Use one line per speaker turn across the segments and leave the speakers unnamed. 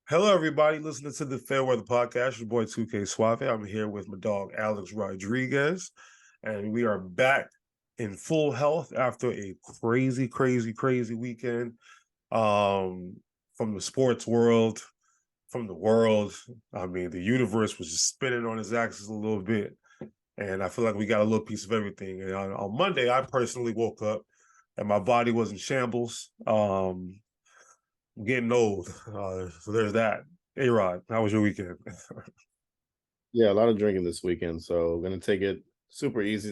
Hello, everybody. Listening to the Fair Weather Podcast. Your boy 2K Suave. I'm here with my dog Alex Rodriguez, and we are back in full health after a crazy weekend. From the sports world, from the world. I mean, the universe was just spinning on its axis a little bit, and I feel like we got a little piece of everything. And on Monday, I personally woke up and my body was in shambles. I'm getting old. So there's that. Hey, Rod, how was your weekend?
Yeah, a lot of drinking this weekend, so we're gonna take it super easy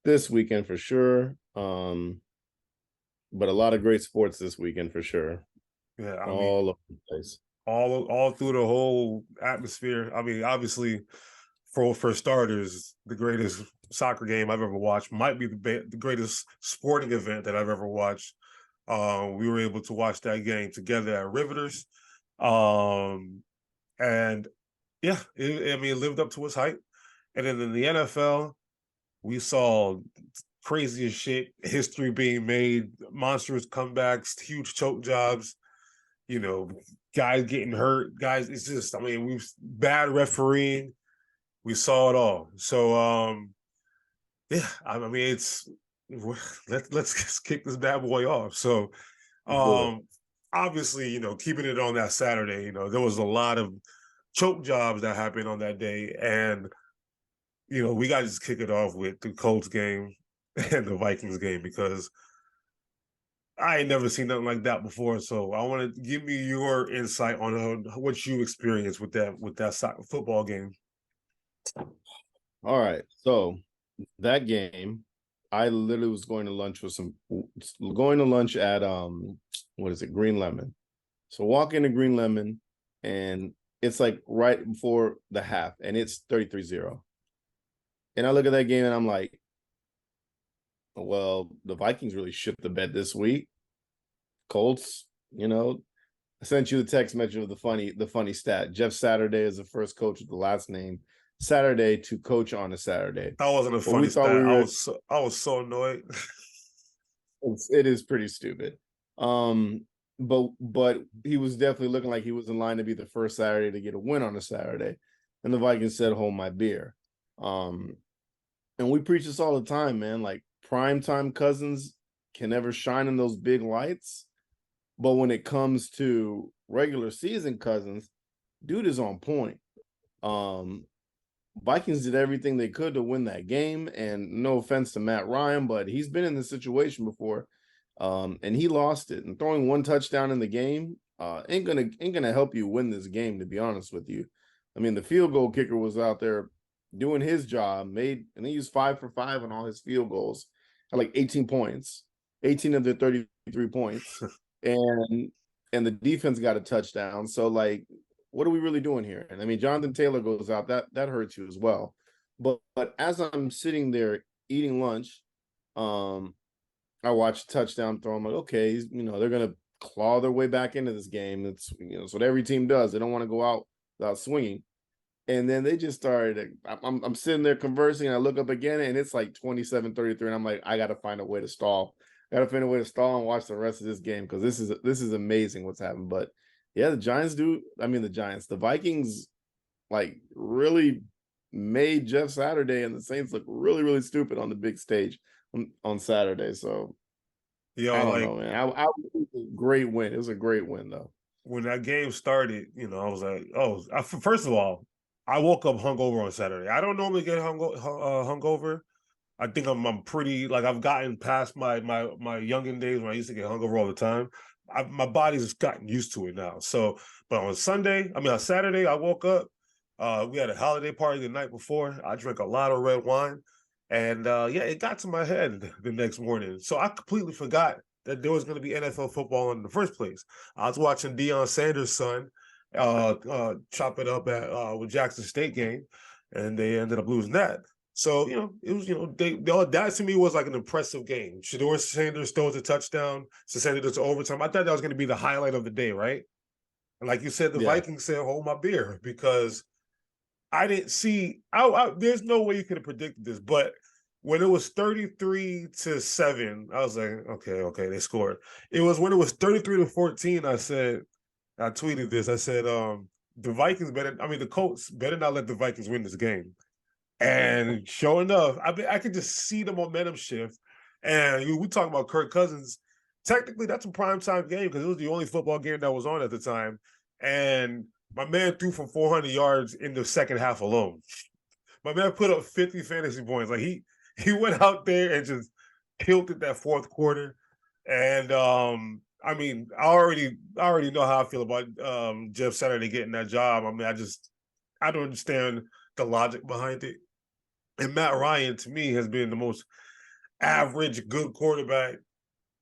this weekend for sure. But a lot of great sports this weekend for sure,
Yeah, I mean,
all over the place.
all through the whole atmosphere. I mean, obviously, for starters, the greatest soccer game I've ever watched might be the greatest sporting event that I've ever watched. We were able to watch that game together at Riveters, and yeah, it lived up to its hype. And then in the NFL, we saw crazy as shit, history being made, monstrous comebacks, huge choke jobs, you know, guys getting hurt, guys. It's just, I mean, we've bad refereeing. We saw it all. So, yeah, I mean, let's kick this bad boy off. So,
Let's do it.
um, obviously, keeping it on that Saturday, there was a lot of choke jobs that happened on that day, and we got to just kick it off with the Colts game and the Vikings game because I ain't never seen nothing like that before. So I want to give me your insight on what you experienced with that soccer football game.
All right, so that game, I literally was going to lunch at what is it, Green Lemon. So walk into Green Lemon, and it's like right before the half, and it's 33-0. And I look at that game and I'm like, well, the Vikings really shit the bed this week. Colts, I sent you the text message of the funny stat. Jeff Saturday is the first coach with the last name Saturday to coach on a Saturday.
That wasn't a
But we
funny
thought we
stat.
were.
I was so annoyed.
It is pretty stupid. But he was definitely looking like he was in line to be the first Saturday to get a win on a Saturday, and the Vikings said, "Hold my beer." And we preach this all the time, man. Like primetime Cousins can never shine in those big lights. But when it comes to regular season Cousins, dude is on point. Um, Vikings did everything they could to win that game. And no offense to Matt Ryan, but he's been in this situation before. And he lost it. And throwing one touchdown in the game ain't gonna help you win this game, to be honest with you. I mean, the field goal kicker was out there doing his job, and he used 5 for 5 on all his field goals, had like 18 points, 18 of the 33 points. And the defense got a touchdown. So like, what are we really doing here? And I mean, Jonathan Taylor goes out, that hurts you as well. But as I'm sitting there eating lunch, I watched a touchdown throw. I'm like, okay, they're gonna claw their way back into this game. It's what every team does. They don't want to go out without swinging. And then they just started. I'm sitting there conversing, and I look up again, and it's like 27-33, and I'm like, I got to find a way to stall. I got to find a way to stall and watch the rest of this game because this is amazing what's happened. But yeah, the Giants do. I mean, the Vikings, like really made Jeff Saturday and the Saints look really stupid on the big stage on Saturday. So I don't
Like
know, man. Great win. It was a great win though.
when that game started, I was like, oh, first of all, I woke up hungover on Saturday. I don't normally get hungover. I think I'm pretty like I've gotten past my youngin days when I used to get hungover all the time. My body's gotten used to it now. So, but on Saturday, I woke up. We had a holiday party the night before. I drank a lot of red wine, and yeah, it got to my head the next morning. So I completely forgot that there was going to be NFL football in the first place. I was watching Deion Sanders' son chop it up at with Jackson State game, and they ended up losing that. So, it was, that to me was like an impressive game. Shedeur Sanders throws a touchdown to send it to overtime. I thought that was going to be the highlight of the day, right? And like you said, the
Yeah.
Vikings said, hold my beer, because I didn't see, there's no way you could have predicted this, but when it was 33-7, I was like, okay, they scored. It was when it was 33-14, I said, I tweeted this. I said, the Colts better not let the Vikings win this game. And sure enough, I could just see the momentum shift. And we talking about Kirk Cousins. Technically, that's a primetime game because it was the only football game that was on at the time. And my man threw for 400 yards in the second half alone. My man put up 50 fantasy points. Like he went out there and just killed it that fourth quarter. And I mean, I already know how I feel about Jeff Saturday getting that job. I mean, I don't understand the logic behind it. And Matt Ryan, to me, has been the most average good quarterback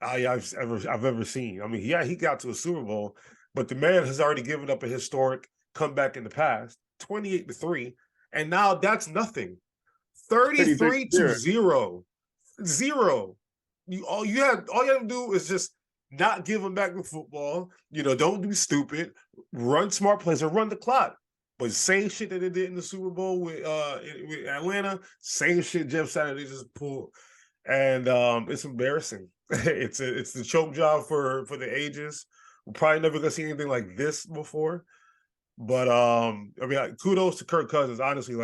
I've ever seen. I mean, yeah, he got to a Super Bowl, but the man has already given up a historic comeback in the past, 28-3, and now that's nothing. 33-0. Zero. All you have to do is just not give him back the football. Don't be stupid. Run smart plays or run the clock. But same shit that they did in the Super Bowl with Atlanta, same shit Jeff Saturday just pulled. And it's embarrassing. It's the choke job for the ages. We're probably never gonna see anything like this before. But I mean, kudos to Kirk Cousins. Honestly,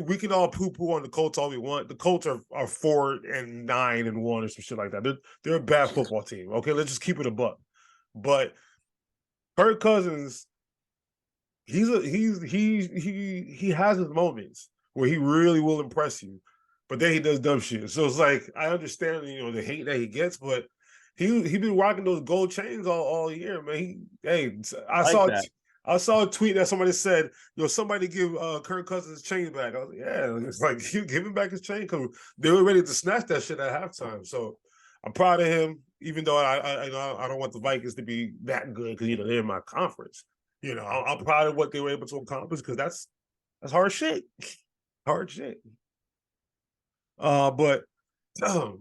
we can all poo-poo on the Colts all we want. The Colts are 4-9-1 or some shit like that. They're a bad football team. Okay, let's just keep it a buck. But Kirk Cousins, he has his moments where he really will impress you, but then he does dumb shit. So it's like I understand the hate that he gets, but he been rocking those gold chains all year, man. I saw a tweet that somebody said, somebody give Kirk Cousins his chain back. I was like, yeah, it's like give him back his chain because they were ready to snatch that shit at halftime. So I'm proud of him, even though I don't want the Vikings to be that good because they're in my conference. I'm proud of what they were able to accomplish because that's hard shit. Hard shit. But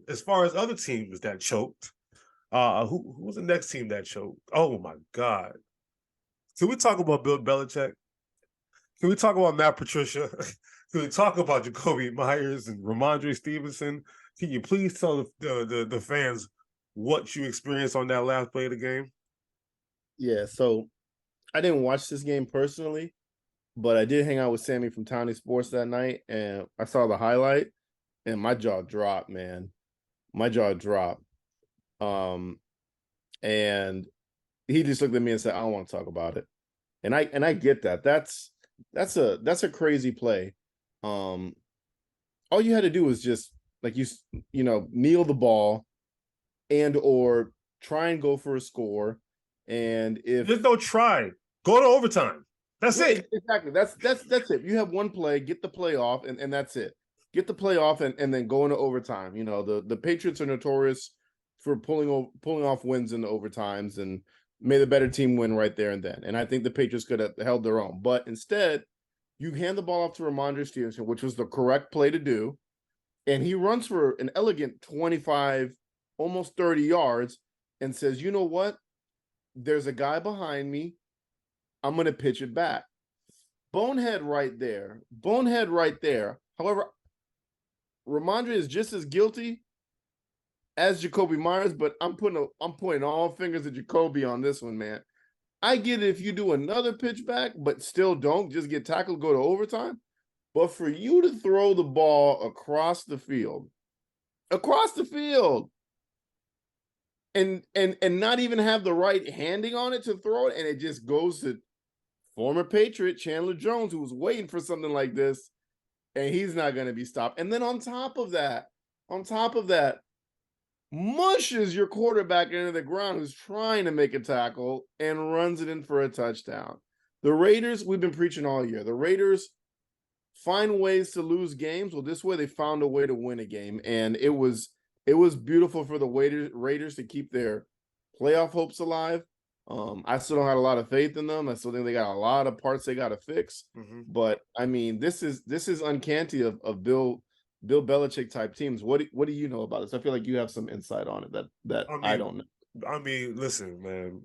as far as other teams that choked, who was the next team that choked? Oh my God. Can we talk about Bill Belichick? Can we talk about Matt Patricia? Can we talk about Jacoby Myers and Ramondre Stevenson? Can you please tell the fans what you experienced on that last play of the game?
Yeah, so I didn't watch this game personally, but I did hang out with Sammy from Townie Sports that night, and I saw the highlight, and my jaw dropped, man. My jaw dropped. And he just looked at me and said, "I don't want to talk about it." And I get that. That's a crazy play. All you had to do was just like kneel the ball and or try and go for a score. And if
there's no try, go to overtime. That's it.
Exactly. That's it. You have one play, get the play off, and that's it. Get the play off and then go into overtime. The Patriots are notorious for pulling off wins in the overtimes, and may the better team win right there and then. And I think the Patriots could have held their own. But instead, you hand the ball off to Ramondre Stevenson, which was the correct play to do. And he runs for an elegant 25, almost 30 yards and says, "You know what? There's a guy behind me. I'm going to pitch it back." Bonehead right there. However, Ramondre is just as guilty as Jacoby Myers, but I'm pointing all fingers at Jacoby on this one, man. I get it if you do another pitch back, but still don't just get tackled, go to overtime. But for you to throw the ball across the field, and not even have the right handing on it to throw it, and it just goes to former Patriot Chandler Jones, who was waiting for something like this, and he's not going to be stopped. And then on top of that, mushes your quarterback into the ground who's trying to make a tackle and runs it in for a touchdown. The Raiders, we've been preaching all year. The Raiders find ways to lose games. Well, this way they found a way to win a game, and it was beautiful for the Raiders to keep their playoff hopes alive. I still don't have a lot of faith in them. I still think they got a lot of parts they got to fix. Mm-hmm. But I mean, this is uncanny of Bill Belichick type teams. What do you know about this? I feel like you have some insight on it that I don't know.
I mean, listen, man.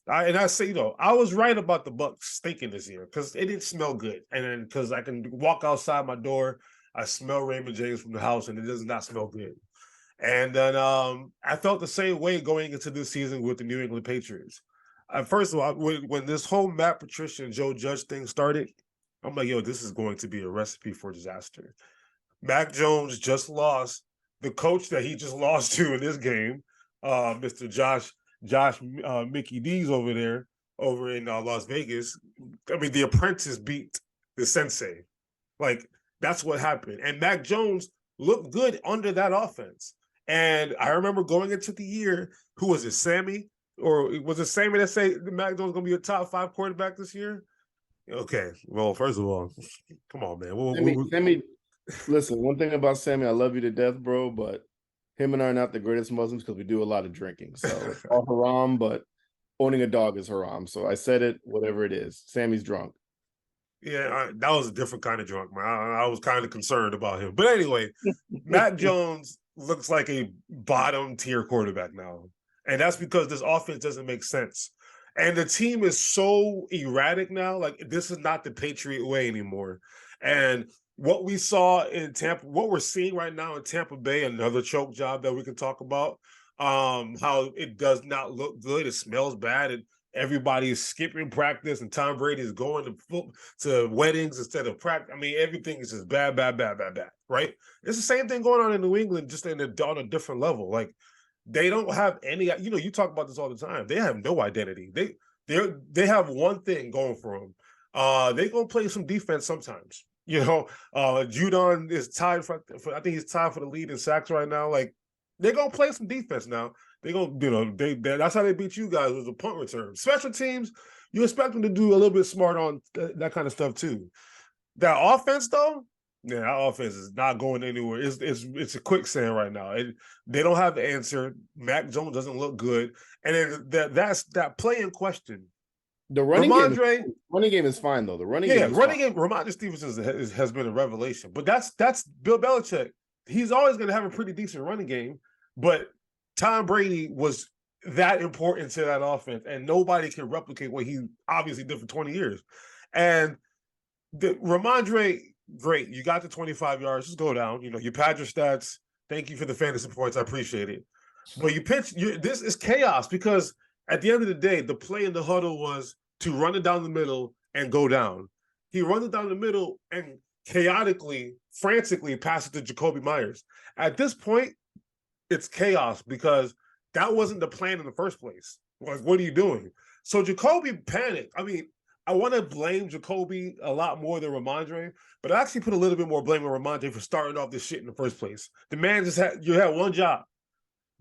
I say, I was right about the Bucs stinking this year because it didn't smell good. And then because I can walk outside my door, I smell Raymond James from the house, and it does not smell good. And then I felt the same way going into this season with the New England Patriots. First of all, when this whole Matt Patricia and Joe Judge thing started, I'm like, yo, this is going to be a recipe for disaster. Mac Jones just lost the coach that he just lost to in this game, Mr. Josh Mickey D's over there, over in Las Vegas. I mean, the apprentice beat the sensei. Like, that's what happened. And Mac Jones looked good under that offense. And I remember going into the year, who was it, Sammy? Or was it Sammy that say Mac Jones is going to be a top 5 quarterback this year? Okay, well, first of all, come on, man.
Sammy, listen, one thing about Sammy, I love you to death, bro, but him and I are not the greatest Muslims because we do a lot of drinking. So it's all haram, but owning a dog is haram. So I said it, whatever it is. Sammy's drunk.
Yeah, that was a different kind of drunk, man. I was kind of concerned about him. But anyway, Mac Jones looks like a bottom tier quarterback now. And that's because this offense doesn't make sense. And the team is so erratic now. Like, this is not the Patriot way anymore. And what we saw in Tampa, what we're seeing right now in Tampa Bay, another choke job that we can talk about, how it does not look good. It smells bad. And everybody is skipping practice, and Tom Brady is going to weddings instead of practice. I mean, everything is just bad, right? It's the same thing going on in New England, just on a different level. Like, they don't have any, you talk about this all the time. They have no identity. They have one thing going for them. They're going to play some defense sometimes. Judon is tied for I think he's tied for the lead in sacks right now. Like, they're going to play some defense now. They're going to, that's how they beat you guys, was a punt return. Special teams, you expect them to do a little bit smart on that kind of stuff too. That offense, though, yeah, that offense is not going anywhere. It's a quicksand right now. They don't have the answer. Mac Jones doesn't look good, and then that's that play in question.
The running game is fine though. The running game,
Ramondre Stevenson has been a revelation, but that's Bill Belichick. He's always going to have a pretty decent running game, but Tom Brady was that important to that offense, and nobody can replicate what he obviously did for 20 years. And Ramondre, great, you got the 25 yards. Just go down. You pad your stats. Thank you for the fantasy points. I appreciate it. But this is chaos, because at the end of the day, the play in the huddle was to run it down the middle and go down. He runs it down the middle and chaotically, frantically pass it to Jacoby Myers. At this point, it's chaos because that wasn't the plan in the first place. Like, what are you doing? So Jacoby panicked. I mean, I want to blame Jacoby a lot more than Ramondre, but I actually put a little bit more blame on Ramondre for starting off this shit in the first place. The man you had one job,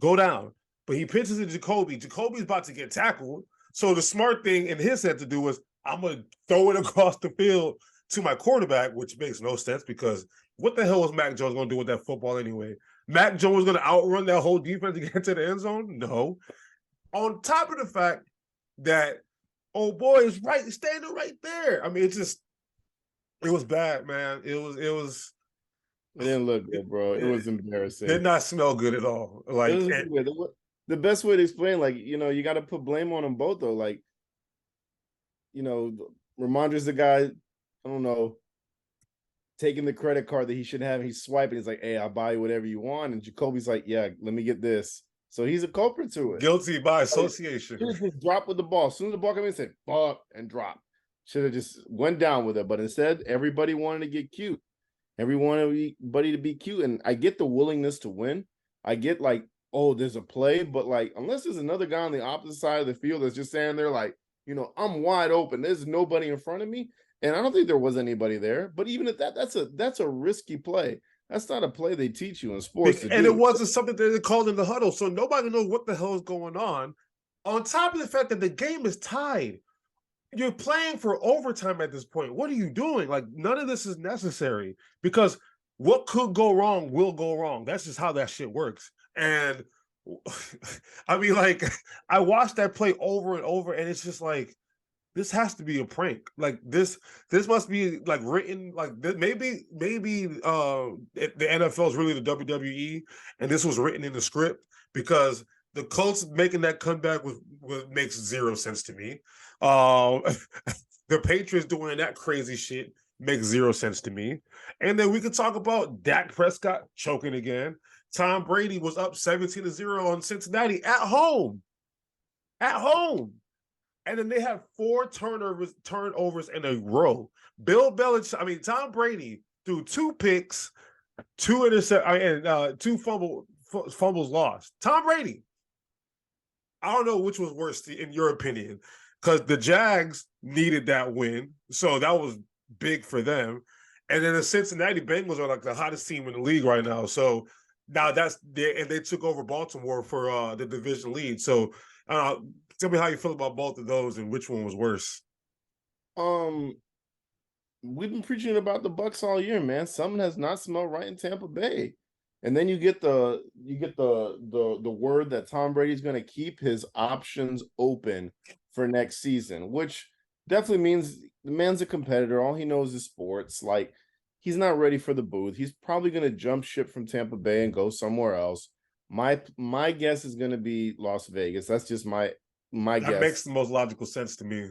go down. But he pitches to Jacoby. Jacoby's about to get tackled. So the smart thing in his head to do was, I'm going to throw it across the field to my quarterback, which makes no sense because what the hell was Mac Jones going to do with that football anyway? Mac Jones was going to outrun that whole defense to get to the end zone? No. On top of the fact that, oh boy, is standing right there. I mean, it was bad, man. It
didn't look good, bro. It was embarrassing.
Did not smell good at all. Like,
the best way to explain, like, you got to put blame on them both, though. Like, Ramondre's the guy, I don't know, taking the credit card that he shouldn't have. He's swiping. He's like, hey, I'll buy you whatever you want. And Jacoby's like, yeah, let me get this. So he's a culprit to it.
Guilty by association.
He just dropped with the ball. As soon as the ball came in, he said, fuck, and dropped. Should have just went down with it. But instead, everybody wanted to get cute. Everybody to be cute. And I get the willingness to win. I get like, oh, there's a play. But like, unless there's another guy on the opposite side of the field that's just standing there like, I'm wide open. There's nobody in front of me. And I don't think there was anybody there. But even at that, that's a risky play. That's not a play they teach you in sports.
And it wasn't something that they called in the huddle. So nobody knows what the hell is going on. On top of the fact that the game is tied. You're playing for overtime at this point. What are you doing? Like, none of this is necessary because what could go wrong will go wrong. That's just how that shit works. And I mean, like, I watched that play over and over, and it's just like, this has to be a prank. Like, this must be like written. Like, maybe the NFL is really the WWE, and this was written in the script because the Colts making that comeback makes zero sense to me. The Patriots doing that crazy shit makes zero sense to me. And then we could talk about Dak Prescott choking again. Tom Brady was up 17-0 on Cincinnati at home. At home. and then they had 4 turnovers in a row. Bill Belichick, I mean, Tom Brady threw 2 picks, 2 fumbles lost. Tom Brady. I don't know which was worse in your opinion, because the Jags needed that win, so that was big for them. And then the Cincinnati Bengals are like the hottest team in the league right now. So now they took over Baltimore for the division lead. So tell me how you feel about both of those and which one was worse.
We've been preaching about the Bucks all year, man. Something has not smelled right in Tampa Bay. And then you get the word that Tom Brady's going to keep his options open for next season, which definitely means the man's a competitor. All he knows is sports. Like, he's not ready for the booth. He's probably going to jump ship from Tampa Bay and go somewhere else. My guess is going to be Las Vegas. That's just my guess.
That makes the most logical sense to me.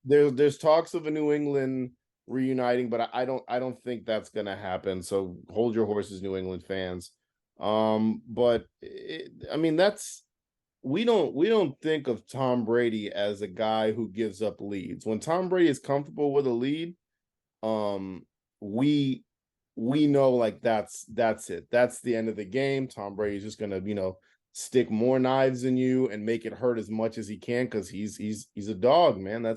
There's talks of a New England reuniting, but I don't think that's going to happen. So hold your horses, New England fans. But I mean, we don't think of Tom Brady as a guy who gives up leads. When Tom Brady is comfortable with a lead, we know, like, that's it. That's the end of the game. Tom Brady's just gonna, stick more knives in you and make it hurt as much as he can, because he's a dog, man.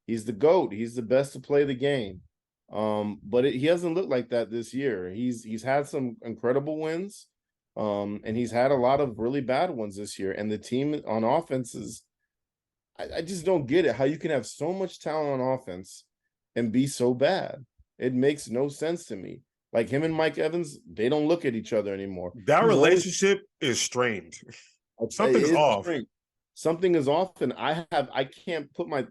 He's the GOAT. He's the best to play the game. But he hasn't looked like that this year. He's had some incredible wins, and he's had a lot of really bad ones this year. And the team on offense I just don't get it. How you can have so much talent on offense and be so bad. It makes no sense to me. Like, him and Mike Evans, they don't look at each other anymore.
That relationship is strained. Something's off.
Strange. Something is off, and I can't put my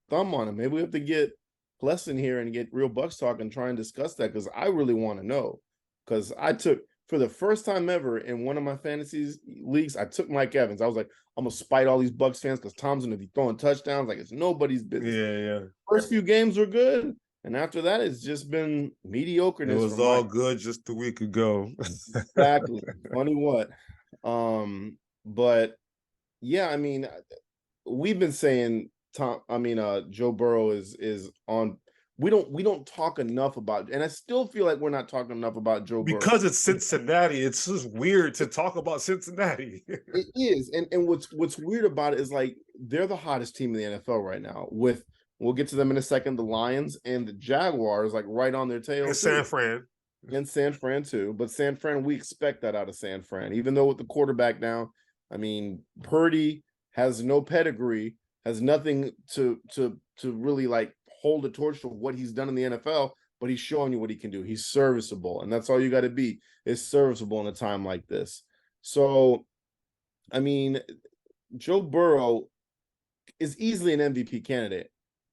thumb on it. Maybe we have to get Plesson here and get Real Bucks Talk and try and discuss that, because I really want to know. Because I took, for the first time ever in one of my fantasy leagues, I took Mike Evans. I was like, I'm gonna spite all these Bucks fans because Tom's gonna be throwing touchdowns like it's nobody's business.
Yeah.
First few games were good, and after that, it's just been mediocreness.
It was all good just a week ago.
Exactly. Funny what? But yeah, I mean, we've been saying Joe Burrow is on. We don't talk enough about, and I still feel like we're not talking enough about Joe Burrow.
Because it's Cincinnati. It's just weird to talk about Cincinnati.
It is. And what's weird about it is, like, they're the hottest team in the NFL right now. We'll get to them in a second, the Lions and the Jaguars, like, right on their tail.
And San Fran.
And San Fran too. But San Fran, we expect that out of San Fran. Even though with the quarterback now, I mean, Purdy has no pedigree, has nothing to really, like, hold a torch to what he's done in the NFL, but he's showing you what he can do. He's serviceable, and that's all you got to be, is serviceable in a time like this. So, I mean, Joe Burrow is easily an MVP candidate.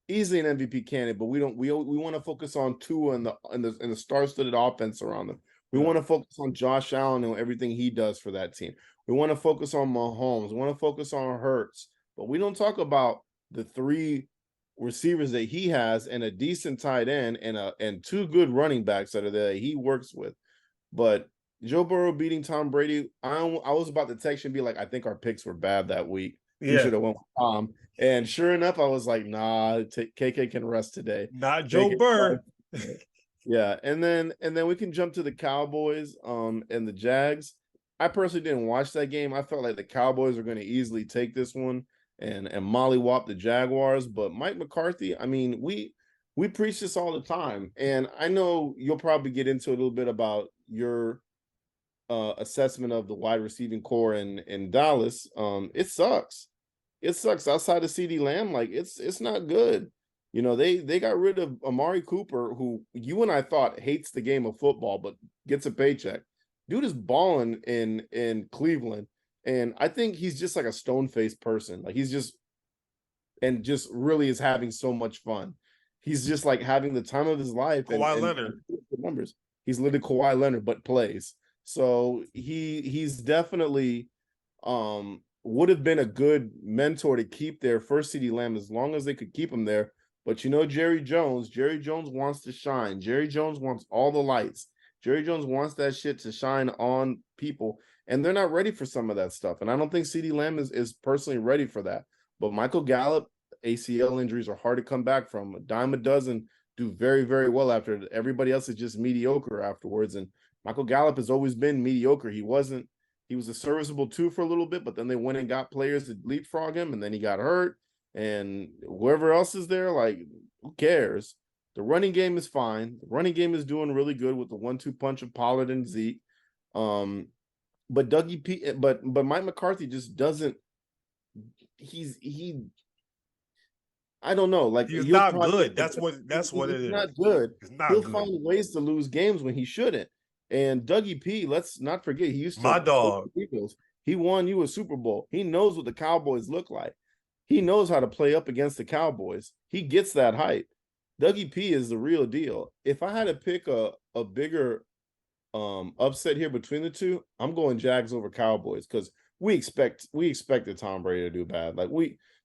But we want to focus on Tua and the star-studded offense around them. We want to focus on Josh Allen and everything he does for that team. We want to focus on Mahomes. We want to focus on Hurts, but we don't talk about the 3 receivers that he has, and a decent tight end, and 2 good running backs that are there that he works with. But Joe Burrow beating Tom Brady, I was about to text you and be like, I think our picks were bad that week. We should have went with Tom. And sure enough, I was like, nah, KK can rest today.
Not Joe Burrow.
Yeah, and then we can jump to the Cowboys and the Jags. I personally didn't watch that game. I felt like the Cowboys are going to easily take this one and mollywop the Jaguars. But Mike McCarthy, I mean, we preach this all the time, and I know you'll probably get into a little bit about your assessment of the wide receiving core in Dallas. It sucks. Outside of CeeDee Lamb, like, it's not good. They got rid of Amari Cooper, who you and I thought hates the game of football but gets a paycheck. Dude is balling in Cleveland. And I think he's just like a stone-faced person. Like, he's just really is having so much fun. He's just, like, having the time of his life.
Kawhi Leonard.
Numbers. He's literally Kawhi Leonard, but plays. So he's definitely would have been a good mentor to keep there for CeeDee Lamb as long as they could keep him there. But Jerry Jones wants to shine. Jerry Jones wants all the lights. Jerry Jones wants that shit to shine on people. And they're not ready for some of that stuff. And I don't think CeeDee Lamb is personally ready for that. But Michael Gallup ACL injuries are hard to come back from. A dime a dozen do very, very well after it. Everybody else is just mediocre afterwards. And Michael Gallup has always been mediocre. He was a serviceable 2 for a little bit, but then they went and got players to leapfrog him, and then he got hurt. And whoever else is there, like, who cares? The running game is fine. The running game is doing really good with the 1-2 punch of Pollard and Zeke. But Mike McCarthy just doesn't. I don't know. Like,
he's not good. That's what it is.
Not good.
He'll
find ways to lose games when he shouldn't. And Dougie P, let's not forget, he used to
my dog.
Eagles. He won you a Super Bowl. He knows what the Cowboys look like. He knows how to play up against the Cowboys. He gets that hype. Dougie P is the real deal. If I had to pick a bigger upset here between the two, I'm going Jags over Cowboys, because we expected Tom Brady to do bad. Like,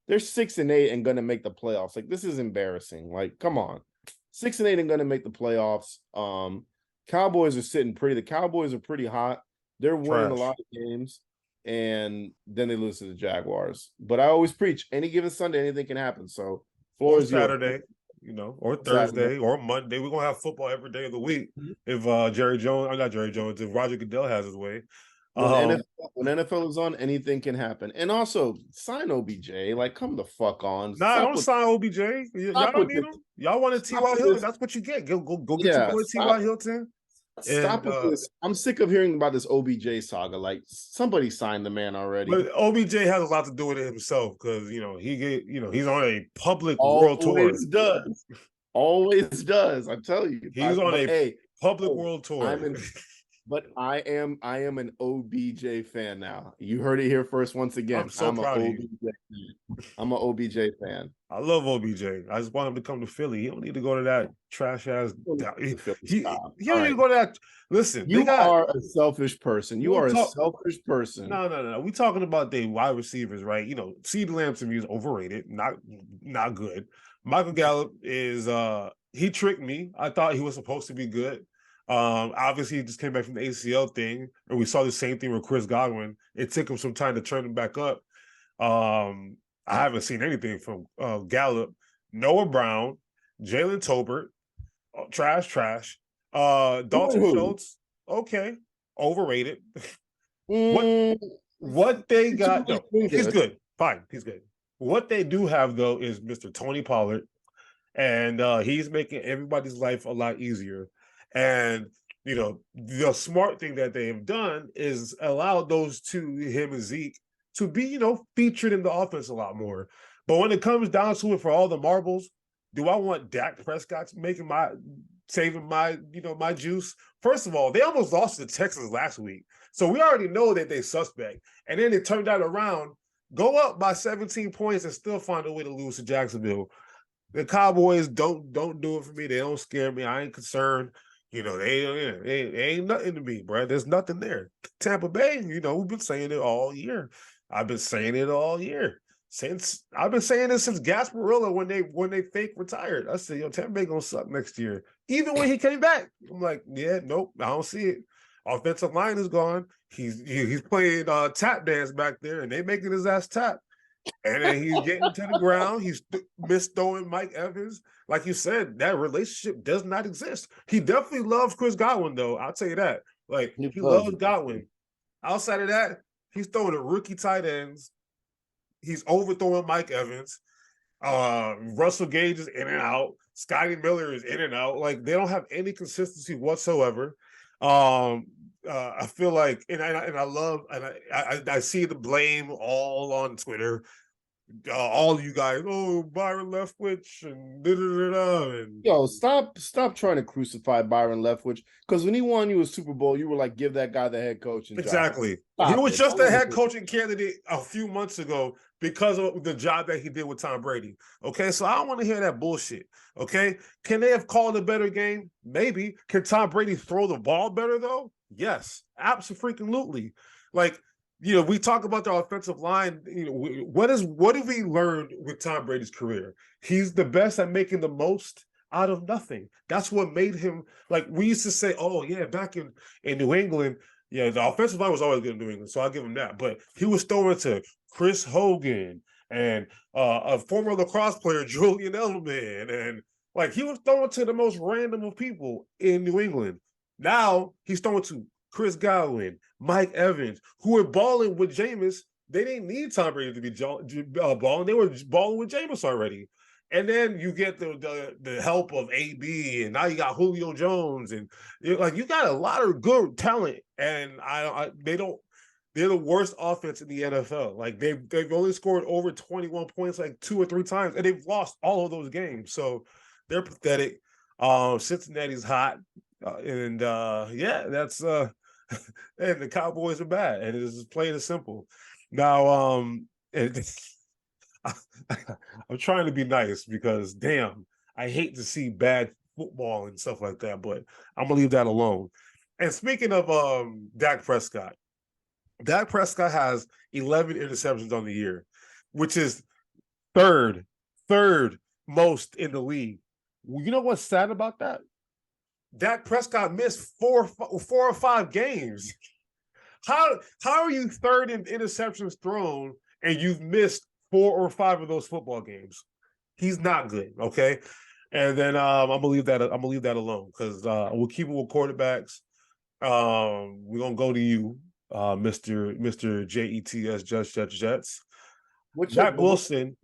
they're 6-8 and gonna make the playoffs. Like, this is embarrassing. Like, come on. 6-8 and gonna make the playoffs. Cowboys are sitting pretty. The Cowboys are pretty hot. They're winning a lot of games, and then they lose to the Jaguars. But I always preach, any given Sunday, anything can happen. So floor is
Saturday, or Thursday or Monday. We're gonna have football every day of the week if if Roger Goodell has his way.
When NFL is on, anything can happen. And also, sign OBJ. Like, come the fuck on.
Don't sign OBJ. Y'all don't need him. Y'all wanted T.Y. Hilton. That's what you get. Go get your boy T.Y. Hilton.
Stop with this. I'm sick of hearing about this OBJ saga. Like, somebody signed the man already.
But OBJ has a lot to do with it himself, because he's on a public world tour.
Always does. I tell you,
he's on a public world tour.
But I am an OBJ fan now. You heard it here first. Once again,
I'm proud of you.
I'm an OBJ fan.
I love OBJ. I just want him to come to Philly. He don't need to go to that trash ass. He don't need to go to that. Listen,
you are a selfish person. You are a selfish person.
No. We talking about the wide receivers, right? CeeDee Lamb to me is overrated. Not good. Michael Gallup is he tricked me. I thought he was supposed to be good. Obviously, he just came back from the ACL thing, and we saw the same thing with Chris Godwin. It took him some time to turn him back up. I haven't seen anything from Gallup. Noah Brown, Jalen Tolbert, trash. Dalton Schultz, okay, overrated. What they got? No, he's good. Fine, he's good. What they do have, though, is Mr. Tony Pollard, and he's making everybody's life a lot easier. And, the smart thing that they have done is allow those two, him and Zeke, to be, featured in the offense a lot more. But when it comes down to it, for all the marbles, do I want Dak Prescott saving my juice? First of all, they almost lost to the Texans last week. So we already know that they suspect. And then it turned out around, go up by 17 points and still find a way to lose to Jacksonville. The Cowboys don't do it for me. They don't scare me. I ain't concerned. They ain't nothing to me, bro. There's nothing there. Tampa Bay, we've been saying it all year. I've been saying it all year. I've been saying this since Gasparilla when they fake retired. I said, Tampa Bay gonna suck next year. Even when he came back, I'm like, nope, I don't see it. Offensive line is gone. He's playing tap dance back there, and they making his ass tap. And then he's getting to the ground. He's misthrowing Mike Evans. Like you said, that relationship does not exist. He definitely loves Chris Godwin, though. I'll tell you that. Like, he loves Godwin. Outside of that, he's throwing to rookie tight ends. He's overthrowing Mike Evans. Russell Gage is in and out. Scotty Miller is in and out. Like, they don't have any consistency whatsoever. I feel like, and I love, and I see the blame all on Twitter. All of you guys, Byron Leftwich and and
yo, stop trying to crucify Byron Leftwich, because when he won you a Super Bowl, you were like, give that guy the head coach.
Exactly. He was just a head coaching candidate a few months ago because of the job that he did with Tom Brady. Okay, so I don't want to hear that bullshit. Okay, can they have called a better game? Maybe. Can Tom Brady throw the ball better though? Yes, absolutely. Like, we talk about the offensive line. What have we learned with Tom Brady's career? He's the best at making the most out of nothing. That's what made him, like, we used to say, back in New England, the offensive line was always good in New England, so I'll give him that. But he was throwing to Chris Hogan and a former lacrosse player, Julian Edelman, and like he was throwing to the most random of people in New England. Now he's throwing to Chris Godwin, Mike Evans, who were balling with Jameis. They didn't need Tom Brady to be balling. They were balling with Jameis already. And then you get the help of AB, and now you got Julio Jones, and like you got a lot of good talent. And they don't. They're the worst offense in the NFL. Like they've only scored over 21 points like 2 or 3 times, and they've lost all of those games. So they're pathetic. Cincinnati's hot, and yeah, that's and the Cowboys are bad, and it's plain and simple. Now, I'm trying to be nice because damn, I hate to see bad football and stuff like that, but I'm gonna leave that alone. And speaking of Dak Prescott has 11 interceptions on the year, which is third most in the league. You know what's sad about that? Dak Prescott missed four or five games. How are you third in interceptions thrown and you've missed 4 or 5 of those football games? He's not good, okay? And then I'm gonna leave that alone because we'll keep it with quarterbacks. We're gonna go to you, Mr. Jets. Zach Wilson.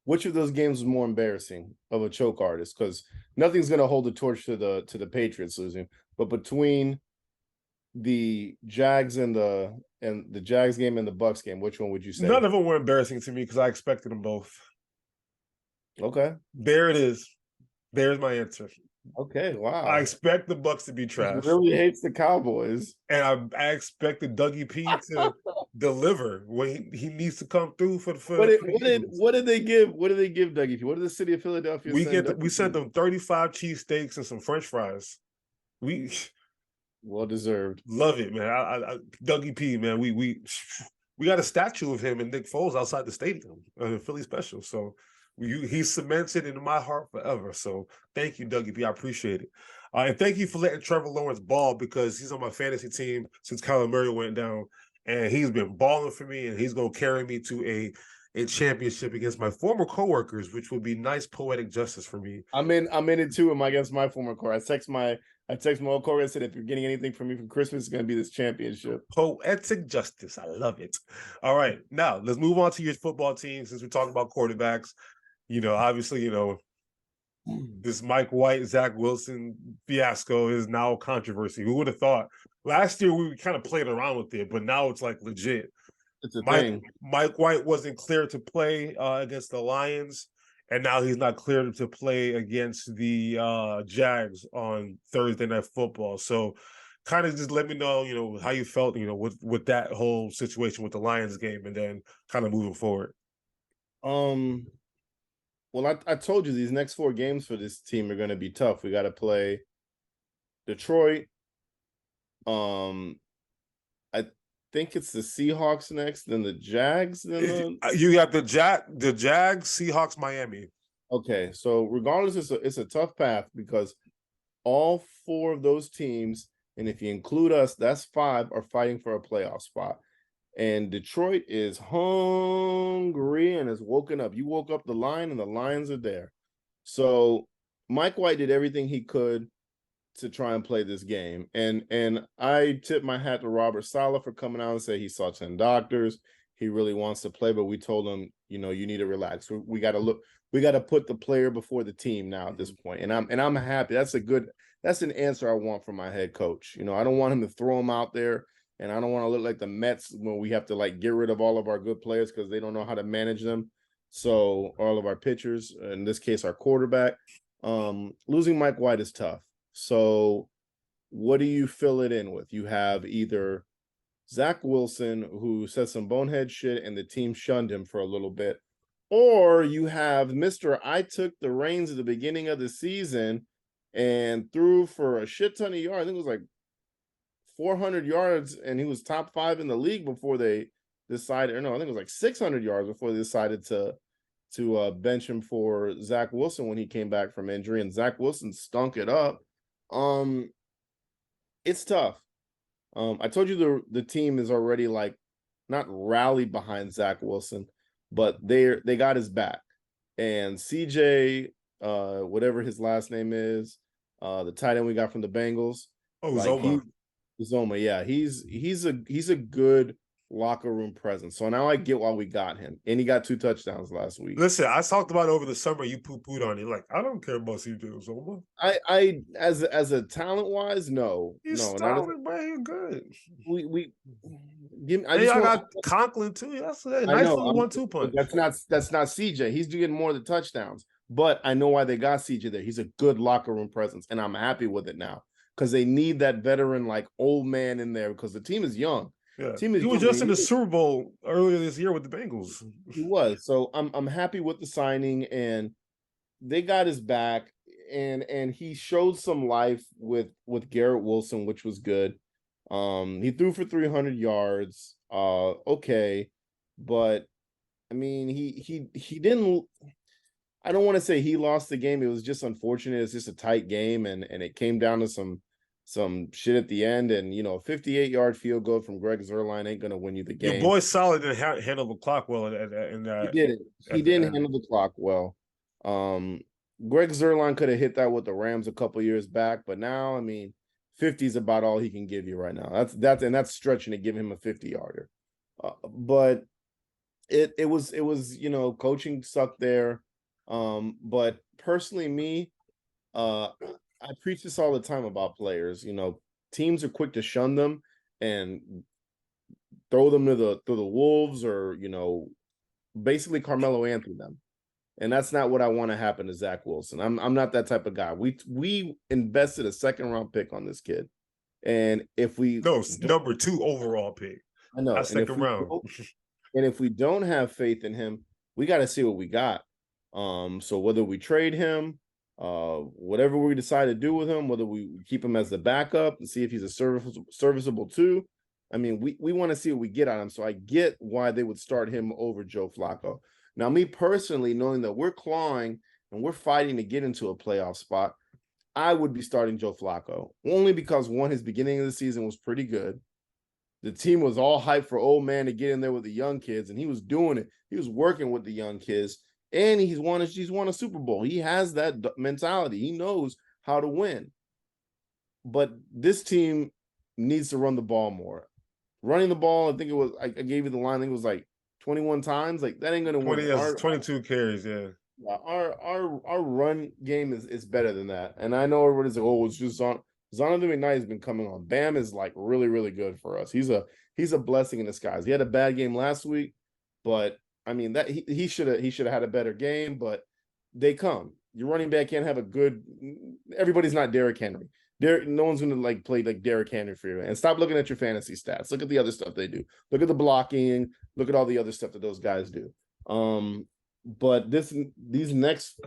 Which of those games was more embarrassing of a choke artist? Because nothing's gonna hold the torch to the Patriots losing, but between the Jags and the Jags game and the Bucks game, which one would you say?
None of them were embarrassing to me because I expected them both.
Okay.
There it is. There's my answer.
Okay, wow.
I expect the Bucks to be trash.
He really hates the Cowboys.
And I expected Dougie P to deliver when he needs to come through for
what did they give Dougie P? What did the city of Philadelphia
we sent them 35 cheesesteaks and some French fries.
Well deserved.
Love it, man. I Dougie P, man. We got a statue of him and Nick Foles outside the stadium, Philly special. So he's cemented in my heart forever. So thank you, Dougie P. I appreciate it. And thank you for letting Trevor Lawrence ball because he's on my fantasy team since Kyler Murray went down. And he's been balling for me, and he's going to carry me to a championship against my former coworkers, which would be nice poetic justice for me.
I'm in it too. Against my former coworker. I text my old coworker and said, if you're getting anything from me for Christmas, it's going to be this championship.
Poetic justice. I love it. All right. Now, let's move on to your football team since we're talking about quarterbacks. Obviously, this Mike White, Zach Wilson fiasco is now controversy. Who would have thought? Last year, we kind of played around with it, but now it's like legit.
It's a thing.
Mike White wasn't cleared to play against the Lions, and now he's not cleared to play against the Jags on Thursday Night Football. So kind of just let me know, how you felt, with that whole situation with the Lions game and then kind of moving forward.
Well, I told you these next 4 games for this team are going to be tough. We got to play Detroit. I think it's the Seahawks next, then the Jags.
You got the Jags, Seahawks, Miami.
Okay, so regardless, it's a tough path because all 4 of those teams, and if you include us, that's 5, are fighting for a playoff spot. And Detroit is hungry and has woken up. You woke up the line, and the Lions are there. So Mike White did everything he could to try and play this game. And I tip my hat to Robert Saleh for coming out and say he saw 10 doctors. He really wants to play, but we told him, you need to relax. We got to put the player before the team now at this point. And I'm happy. That's an answer I want from my head coach. I don't want him to throw him out there. And I don't want to look like the Mets when we have to get rid of all of our good players because they don't know how to manage them. So all of our pitchers, in this case, our quarterback, losing Mike White is tough. So what do you fill it in with? You have either Zach Wilson, who said some bonehead shit and the team shunned him for a little bit, or you have Mr. I took the reins at the beginning of the season and threw for a shit ton of yards. I think it was like 400 yards, and he was top 5 in the league before they decided, I think it was like 600 yards before they decided to bench him for Zach Wilson when he came back from injury, and Zach Wilson stunk it up. It's tough. I told you the team is already not rallied behind Zach Wilson. but they got his back. And CJ, whatever his last name is, the tight end we got from the Bengals,
Oh,
like
Zoma.
Zoma, yeah, he's a good locker room presence. So now I get why we got him, and he got 2 touchdowns last week.
Listen, I talked about it over the summer. You poo-pooed on it. Like, I don't care about CJ Zoma.
I as a talent wise, no,
He's
not as
solid, man. He's good.
we give. I
And
just
y'all
want.
got Conklin too. That's a
I
nice
know,
little 1-2
but
punch.
that's not CJ. He's doing more of the touchdowns. But I know why they got CJ there. He's a good locker room presence, and I'm happy with it now because they need that veteran, like old man in there because the team is young.
Yeah,
Team is
he was
young.
just in the Super Bowl earlier this year with the Bengals.
He was. So I'm happy with the signing, and they got his back, and he showed some life with Garrett Wilson, which was good. He threw for 300 yards. Okay, but I mean, he didn't. I don't want to say he lost the game. It was just unfortunate. It's just a tight game, and it came down to some shit at the end. And a 58-yard field goal from Greg Zuerlein ain't gonna win you the
Your
game.
boy solid and handled the clock well. In
He did it. He didn't handle the clock well. Greg Zuerlein could have hit that with the Rams a couple years back, but now, I mean, 50 is about all he can give you right now. That's stretching to give him a 50-yarder. But it was coaching sucked there. But personally, me, I preach this all the time about players. Teams are quick to shun them and throw them to the wolves, or basically Carmelo Anthony them. And that's not what I want to happen to Zach Wilson. I'm not that type of guy. We invested a 2nd-round pick on this kid, and if we
number 2 overall pick,
I know,
not second round.
And if we don't have faith in him, we got to see what we got. So whether we trade him, whatever we decide to do with him, whether we keep him as the backup and see if he's a serviceable too. I mean, we want to see what we get out of him. So I get why they would start him over Joe Flacco. Now, me personally, knowing that we're clawing and we're fighting to get into a playoff spot, I would be starting Joe Flacco. Only because, one, his beginning of the season was pretty good. The team was all hyped for old man to get in there with the young kids, and he was doing it. He was working with the young kids, and he's won a Super Bowl. He has that mentality. He knows how to win. But this team needs to run the ball more. Running the ball, I think it was, I gave you the line, I think it was like 21 times. Like, that ain't going to win.
22 carries, yeah.
Our run game is better than that. And I know everybody's like, oh, it's just Zonovan McKnight has been coming on. Bam is like really, really good for us. He's a blessing in disguise. He had a bad game last week, but I mean that he should have had a better game, but they come. Your running back can't have a good. Everybody's not Derrick Henry. No one's going to play like Derrick Henry for you. And stop looking at your fantasy stats. Look at the other stuff they do. Look at the blocking. Look at all the other stuff that those guys do. But these next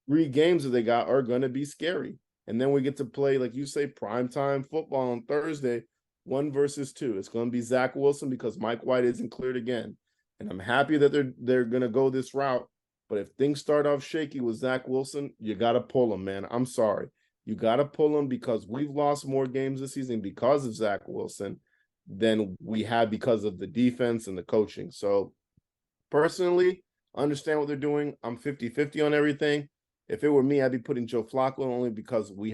3 games that they got are going to be scary. And then we get to play, like you say, primetime football on Thursday, 1 versus 2. It's going to be Zach Wilson because Mike White isn't cleared again. And I'm happy that they're going to go this route. But if things start off shaky with Zach Wilson, you got to pull him, man. I'm sorry. You got to pull him because we've lost more games this season because of Zach Wilson than we had because of the defense and the coaching. So personally, I understand what they're doing. I'm 50-50 on everything. If it were me, I'd be putting Joe Flacco only because we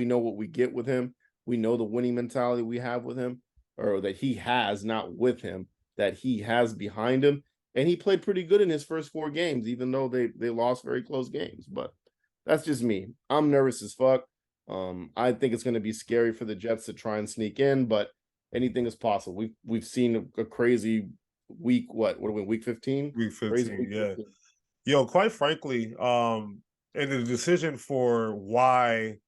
know what we get with him. We know the winning mentality we have with him, or that he has, not with him, that he has behind him. And he played pretty good in his first 4 games, even though they lost very close games. But that's just me. I'm nervous as fuck. I think it's going to be scary for the Jets to try and sneak in, but anything is possible. We've seen a crazy week. What are we, week 15?
Week 15, yeah. 15. Yo, quite frankly, and the decision for why